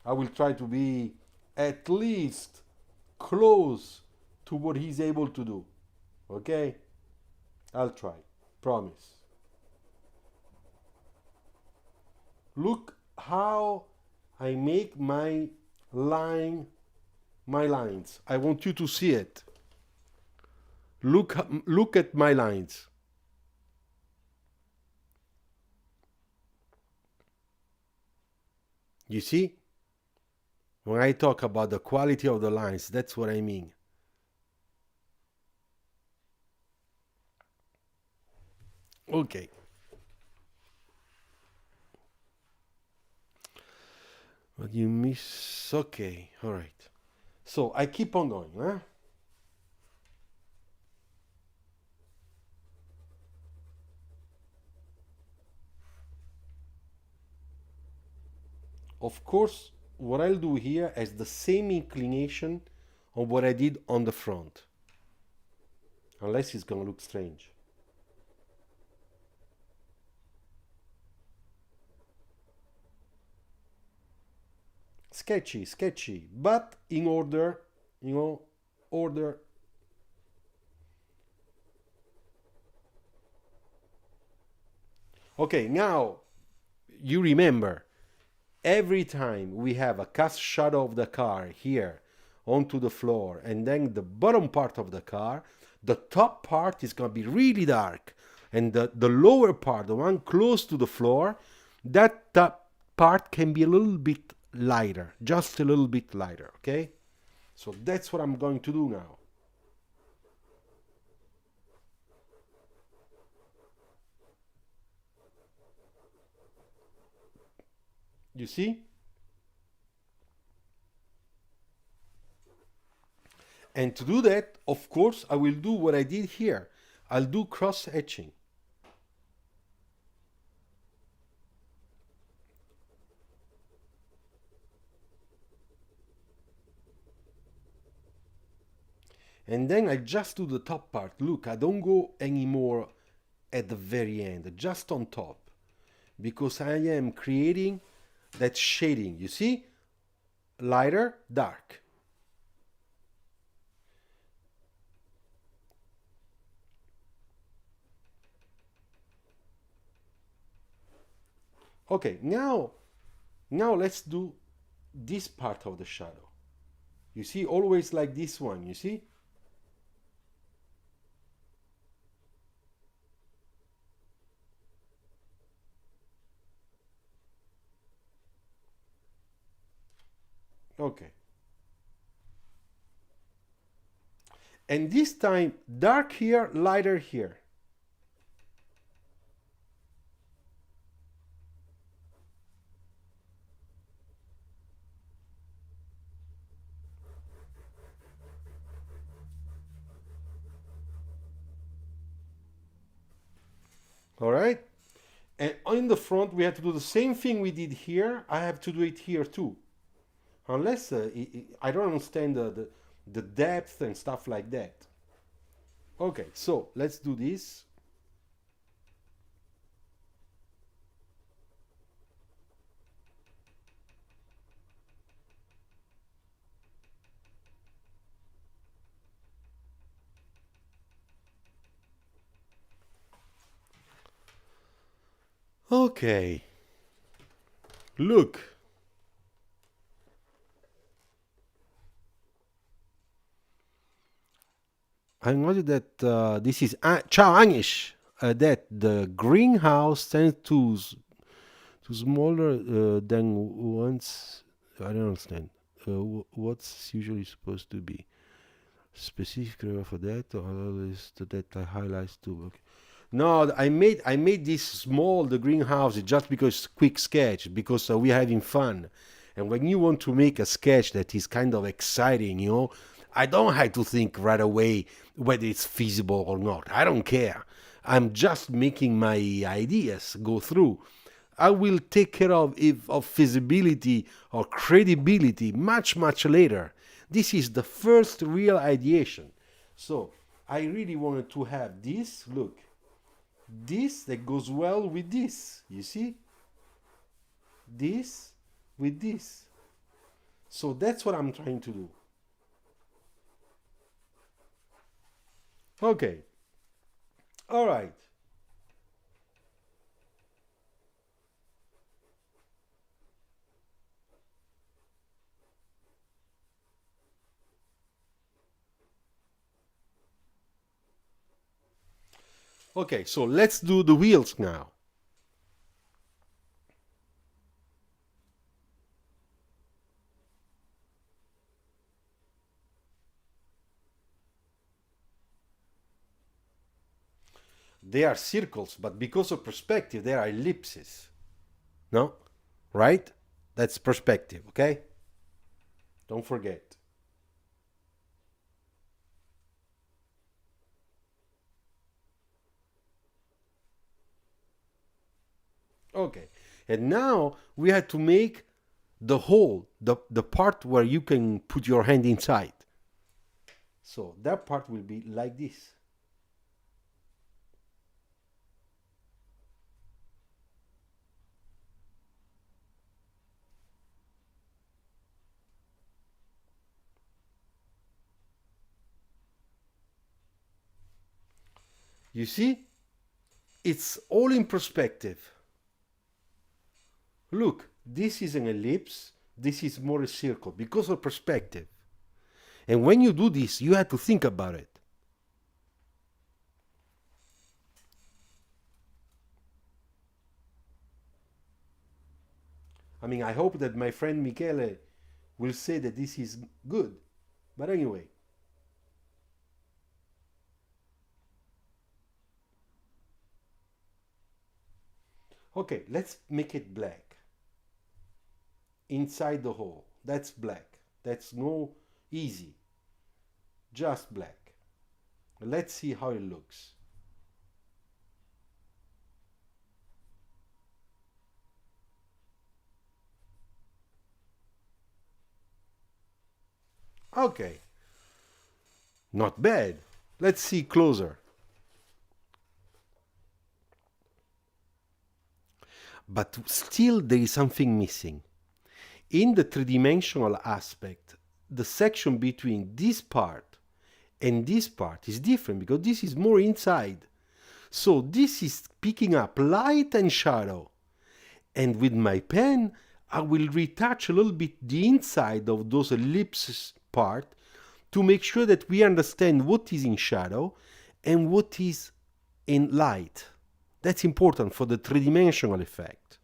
I will try to be at least close to what he's able to do. Okay, I'll try, promise. Look how I make my lines. I want you to see it. Look at my lines. You see? When I talk about the quality of the lines, that's what I mean. Okay. But you miss. Okay, all right. So I keep on going, huh? Of course, what I'll do here is the same inclination of what I did on the front. Unless it's gonna look strange. Sketchy, but in order, order. Okay, now you remember, every time we have a cast shadow of the car here onto the floor and then the bottom part of the car, the top part is going to be really dark, and the lower part, the one close to the floor, that part can be a little bit lighter, just a little bit lighter. Okay, so that's what I'm going to do now. You see? And to do that, of course, I will do what I did here. I'll do cross etching. And then I just do the top part. Look, I don't go anymore at the very end, just on top, because I am creating that shading. You see? Lighter, dark. Okay, now let's do this part of the shadow. You see, always like this one, you see? Okay. And this time, dark here, lighter here. All right? And in the front, we have to do the same thing we did here. I have to do it here too. Unless I don't understand the depth and stuff like that. Okay, so let's do this. Okay, look. I noticed that this is ciao Anish. That the greenhouse tends to smaller than once. I don't understand. What's usually supposed to be specific for that, or is that I highlights too? Okay. No, I made this small, the greenhouse, just because it's quick sketch, because we're having fun. And when you want to make a sketch that is kind of exciting, I don't have to think right away whether it's feasible or not. I don't care. I'm just making my ideas go through. I will take care of feasibility or credibility much, much later. This is the first real ideation. So I really wanted to have this. Look, this that goes well with this. You see? This with this. So that's what I'm trying to do. Okay. All right. Okay, so let's do the wheels now. They are circles, but because of perspective, they are ellipses. No? Right? That's perspective, okay? Don't forget. Okay. And now we have to make the hole, the part where you can put your hand inside. So that part will be like this. You see? It's all in perspective. Look, this is an ellipse, this is more a circle because of perspective. And when you do this, you have to think about it. I mean, I hope that my friend Michele will say that this is good. But anyway. Okay, let's make it black. Inside the hole. That's black. That's no easy. Just black. Let's see how it looks. Okay. Not bad. Let's see closer. But still there is something missing. In the three-dimensional aspect, the section between this part and this part is different because this is more inside. So this is picking up light and shadow. And with my pen, I will retouch a little bit the inside of those ellipses part to make sure that we understand what is in shadow and what is in light. That's important for the three-dimensional effect.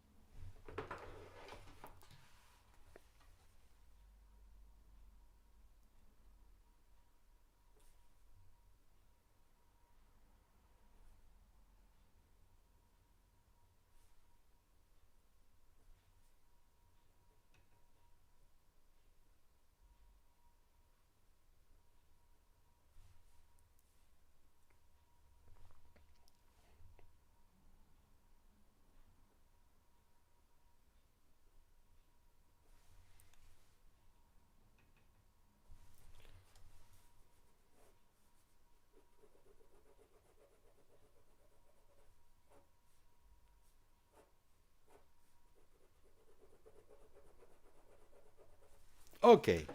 Okay,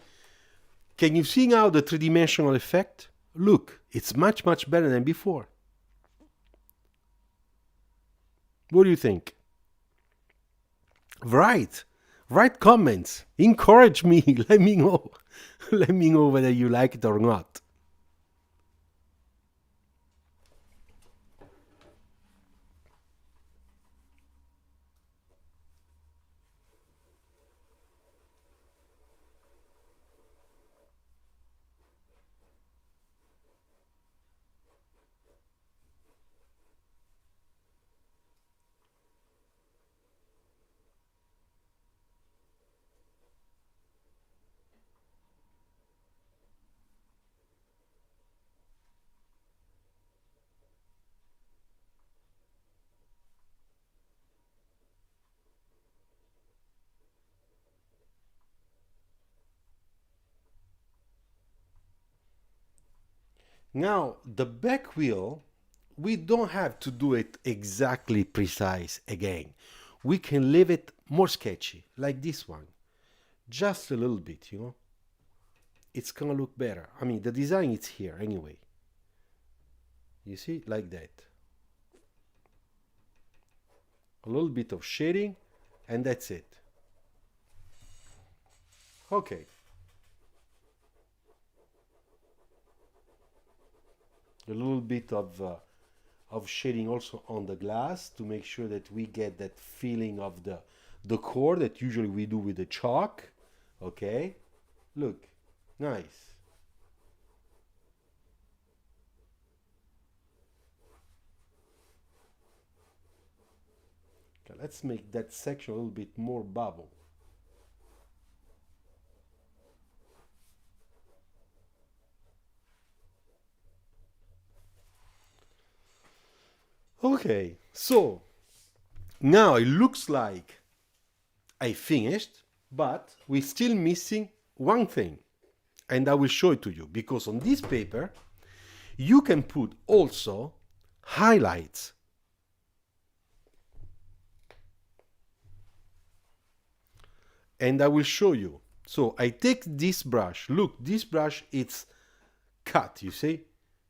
can you see now the three-dimensional effect? Look, it's much, much better than before. What do you think? Write comments, encourage me, let me know. Let me know whether you like it or not. Now, the back wheel, we don't have to do it exactly precise again. We can leave it more sketchy, like this one. Just a little bit, you know. It's gonna look better. I mean, the design is here anyway. You see, like that. A little bit of shading, and that's it. Okay. A little bit of shading also on the glass to make sure that we get that feeling of the core that usually we do with the chalk. Okay, look, nice. Okay, let's make that section a little bit more bubble. Okay, so now it looks like I finished, but we're still missing one thing. And I will show it to you because on this paper, you can put also highlights. And I will show you. So I take this brush. Look, this brush, it's cut, you see?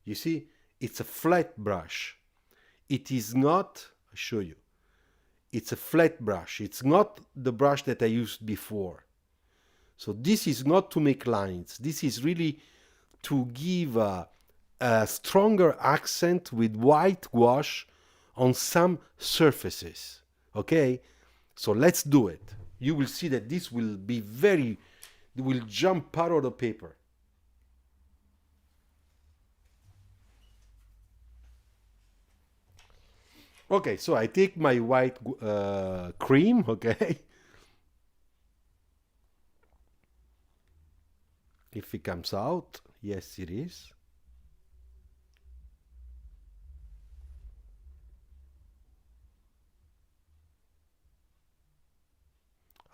You see? It's a flat brush. It is not, I'll show you. It's a flat brush. It's not the brush that I used before. So this is not to make lines. This is really to give a stronger accent with white wash on some surfaces. Okay? So let's do it. You will see that this will be it will jump out of the paper. Okay, so I take my white cream, okay? If it comes out, yes it is.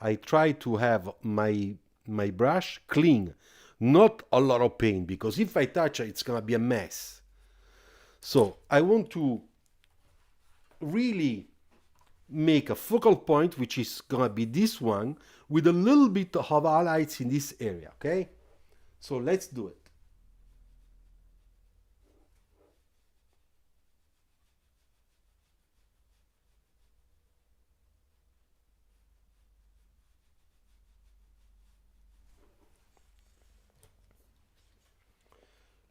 I try to have my brush clean not a lot of paint, because if I touch it, it's gonna be a mess. So I want to really make a focal point, which is gonna be this one, with a little bit of highlights in this area, okay? So let's do it.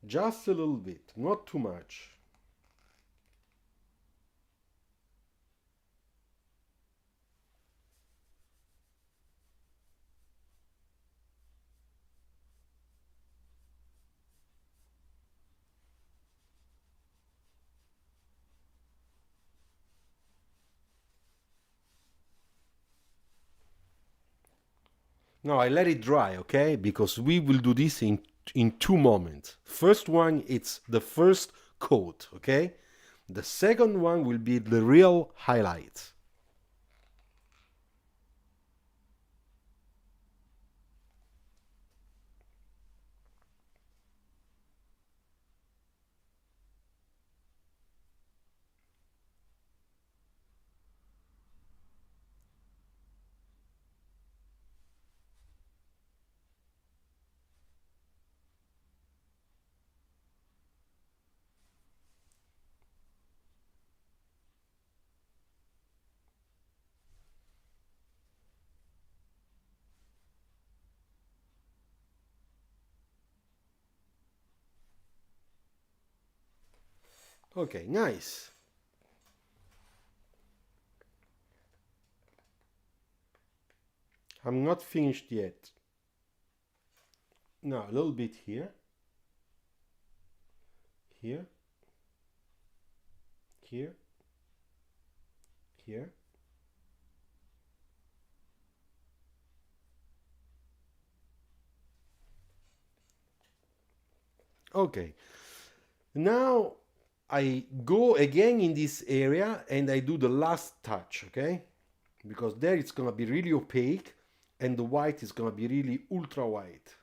Just a little bit, not too much. Now I let it dry, okay? Because we will do this in two moments. First one, it's the first coat, okay? The second one will be the real highlights. Okay, nice. I'm not finished yet. Now a little bit here, here, here, here. Okay, now I go again in this area and I do the last touch, okay? Because there it's gonna be really opaque and the white is gonna be really ultra white.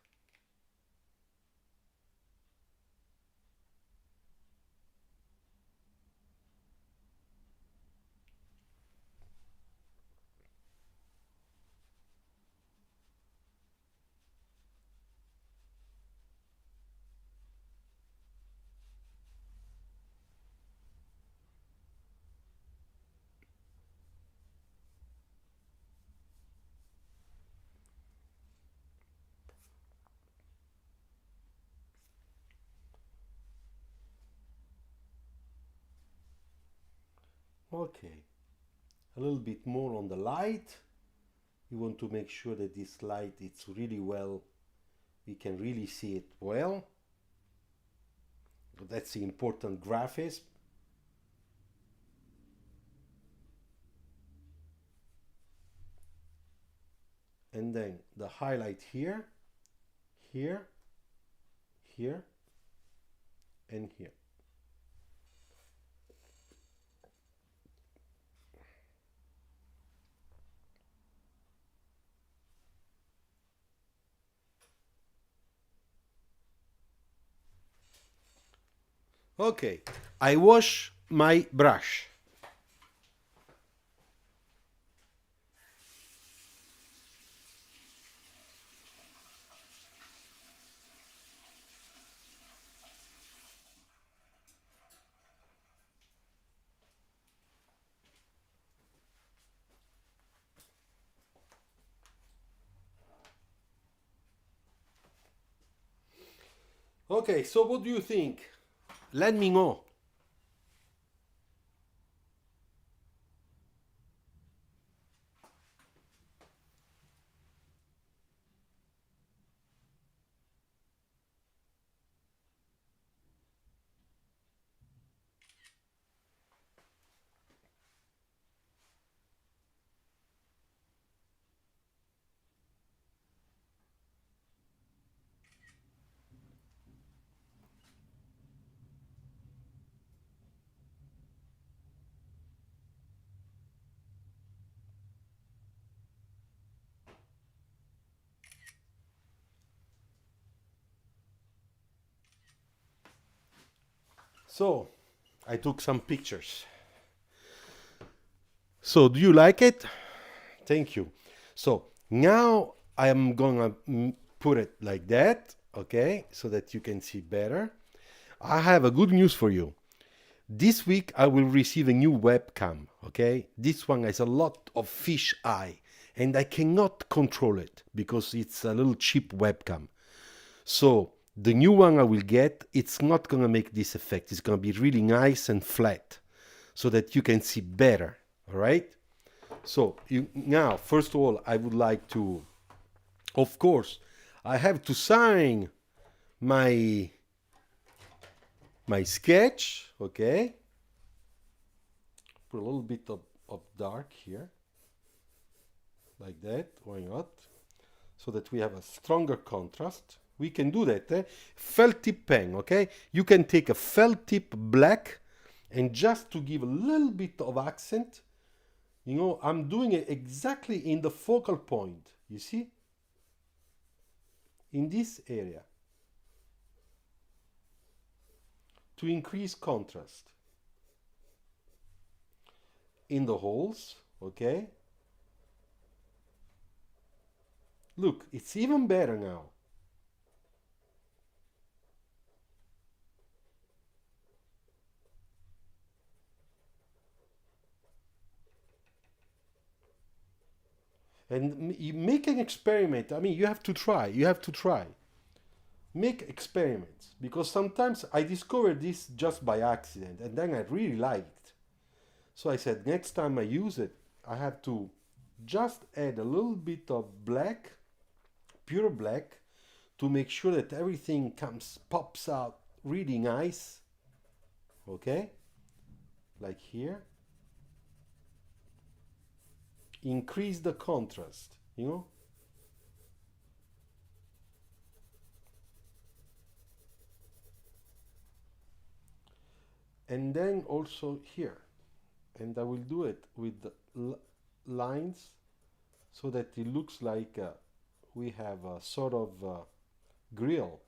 Okay, a little bit more on the light. You want to make sure that this light it's really well, we can really see it well. That's the important graphism. And then the highlight here, here, here, and here. Okay, I wash my brush. Okay, so what do you think? Let me know. So I took some pictures. So do you like it? Thank you. So now I am gonna put it like that, okay, so that you can see better. I have a good news for you. This week I will receive a new webcam, okay? This one has a lot of fish eye and I cannot control it because it's a little cheap webcam. So the new one I will get, it's not gonna make this effect. It's gonna be really nice and flat so that you can see better, all right? So now, first of all, I would like to, of course, I have to sign my sketch, okay? Put a little bit of dark here, like that, why not? So that we have a stronger contrast. We can do that, felt tip pen, okay? You can take a felt tip black and just to give a little bit of accent, you know, I'm doing it exactly in the focal point, you see? In this area. To increase contrast. In the holes, okay? Look, it's even better now. And you make an experiment. I mean, you have to try. You have to try. Make experiments. Because sometimes I discovered this just by accident. And then I really liked. So I said, next time I use it, I have to just add a little bit of black, pure black, to make sure that everything pops out really nice. Okay? Like here. Increase the contrast, you know? And then also here. And I will do it with the lines so that it looks like we have a sort of grill.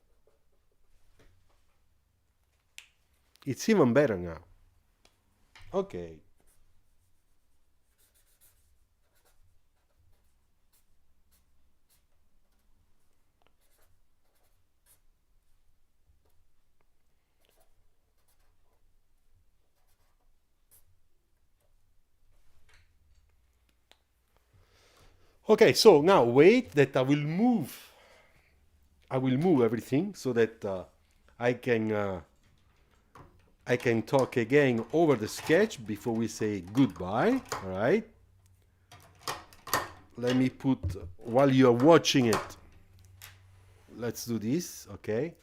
It's even better now. Okay. Okay, so now wait that I will move everything so that I can talk again over the sketch before we say goodbye. All right. Let me put, while you are watching it, let's do this, okay?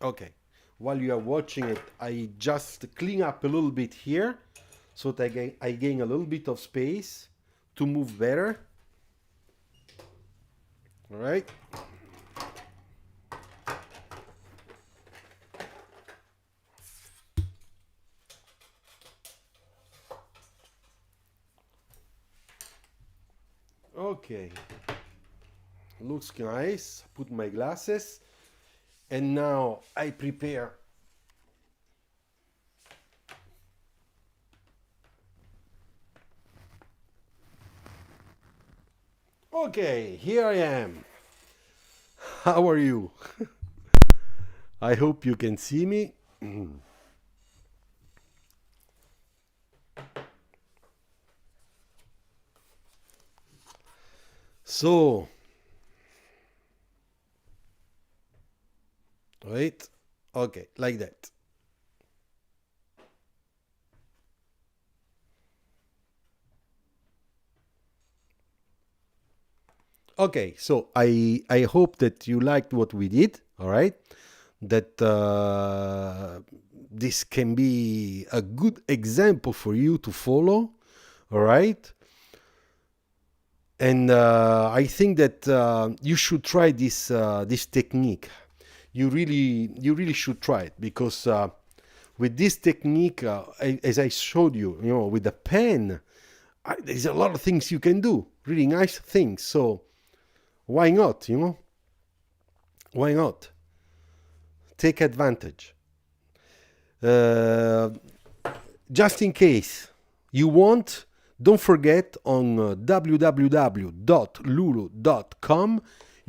Okay. While you are watching it, I just clean up a little bit here so that I gain a little bit of space to move better. All right. Okay. Looks nice. Put my glasses. And now I prepare okay, here I am. How are you? I hope you can see me. So, wait, okay, like that. Okay, so I hope that you liked what we did, all right? That this can be a good example for you to follow, all right? And I think that you should try this technique. You really should try it because with this technique, as I showed you, you know, with the pen, there's a lot of things you can do, really nice things. So why not, you know? Why not? take advantage. Just in case you want, don't forget on www.lulu.com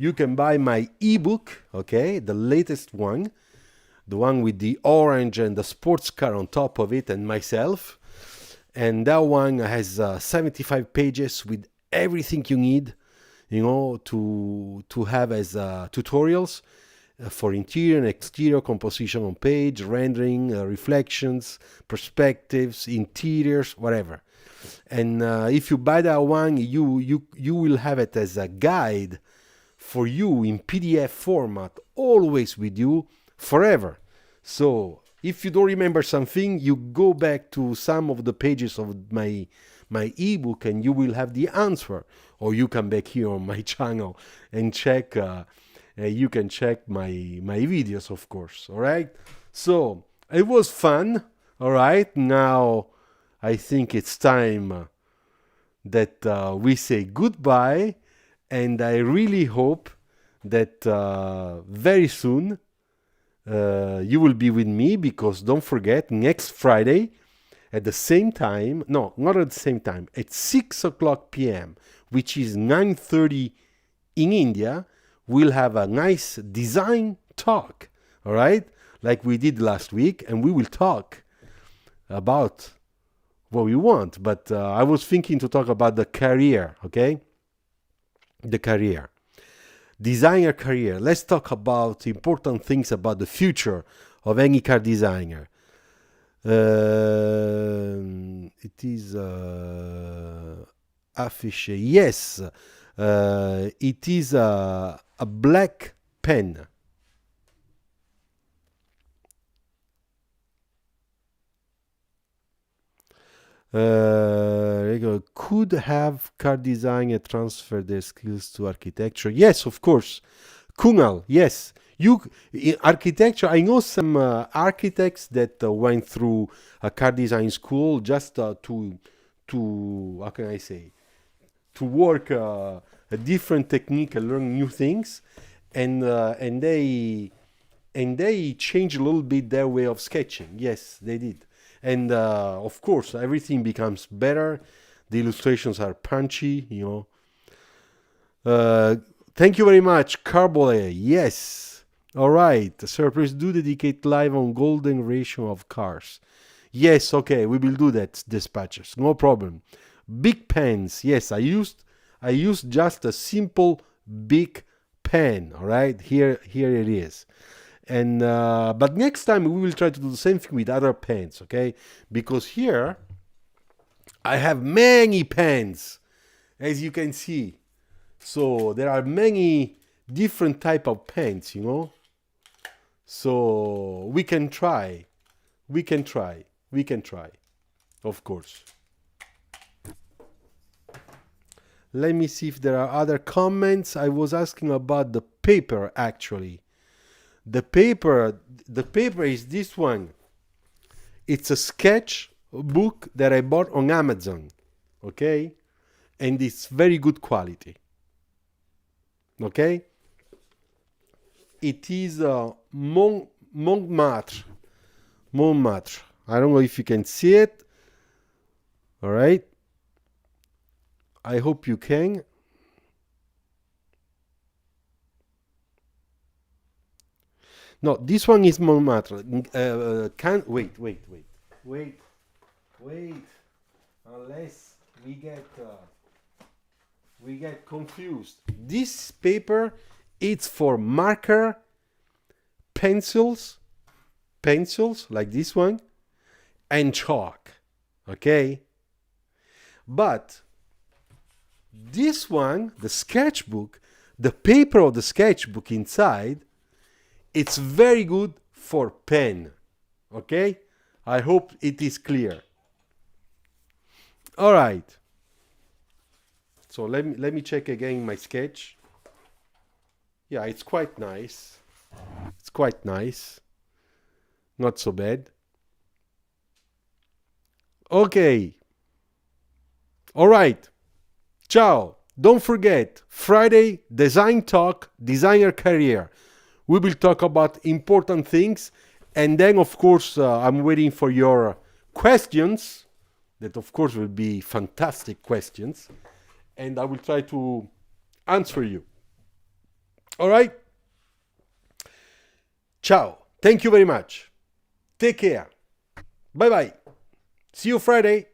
you can buy my ebook, okay, the latest one, the one with the orange and the sports car on top of it and myself. And that one has 75 pages with everything you need, to have as tutorials for interior and exterior composition on page, rendering, reflections, perspectives, interiors, whatever. And if you buy that one, you will have it as a guide for you in PDF format, always with you forever. So if you don't remember something, you go back to some of the pages of my ebook and you will have the answer. Or you come back here on my channel and check. You can check my videos, of course. All right. So it was fun. All right. Now I think it's time that we say goodbye, and I really hope that very soon you will be with me, because don't forget, next Friday at the same time, no, not at the same time, at 6 o'clock p.m., which is 9:30 in India, we'll have a nice design talk, all right? Like we did last week, and we will talk about what we want. But I was thinking to talk about the career, okay? The career. Designer career. Let's talk about important things about the future of any car designer. It is affiche. Yes, it is a black pen. Could have car designer transfer their skills to architecture? Yes, of course. Kunal, yes. In architecture, I know some architects that went through a car design school just to how can I say, to work a different technique and learn new things, and they changed a little bit their way of sketching. Yes, they did, and of course everything becomes better. The illustrations are punchy, Thank you very much, Carbole. Yes. All right, sir, please do dedicate live on golden ratio of cars. Yes, okay, we will do that, dispatchers. No problem. Big pens. Yes, I used just a simple big pen. All right, here it is. And but next time we will try to do the same thing with other pens, okay? Because here I have many pens, as you can see. So there are many different type of pens, So we can try, of course. Let me see if there are other comments. I was asking about the paper, actually. The paper is this one. It's a sketchbook that I bought on Amazon, okay? And it's very good quality, okay? It is Montmartre. I don't know if you can see it. All right. I hope you can. No, this one is Montmartre. Wait. Unless we get confused. This paper, it's for marker, pencils like this one, and chalk, okay? But this one, the sketchbook, the paper of the sketchbook inside, it's very good for pen, okay? I hope it is clear. All right. So let me check again my sketch. Yeah, it's quite nice. Not so bad. Okay. All right. Ciao. Don't forget, Friday, Design Talk, Designer Career. We will talk about important things. And then, of course, I'm waiting for your questions. That, of course, will be fantastic questions. And I will try to answer you. All right? Ciao. Thank you very much. Take care. Bye-bye. See you Friday.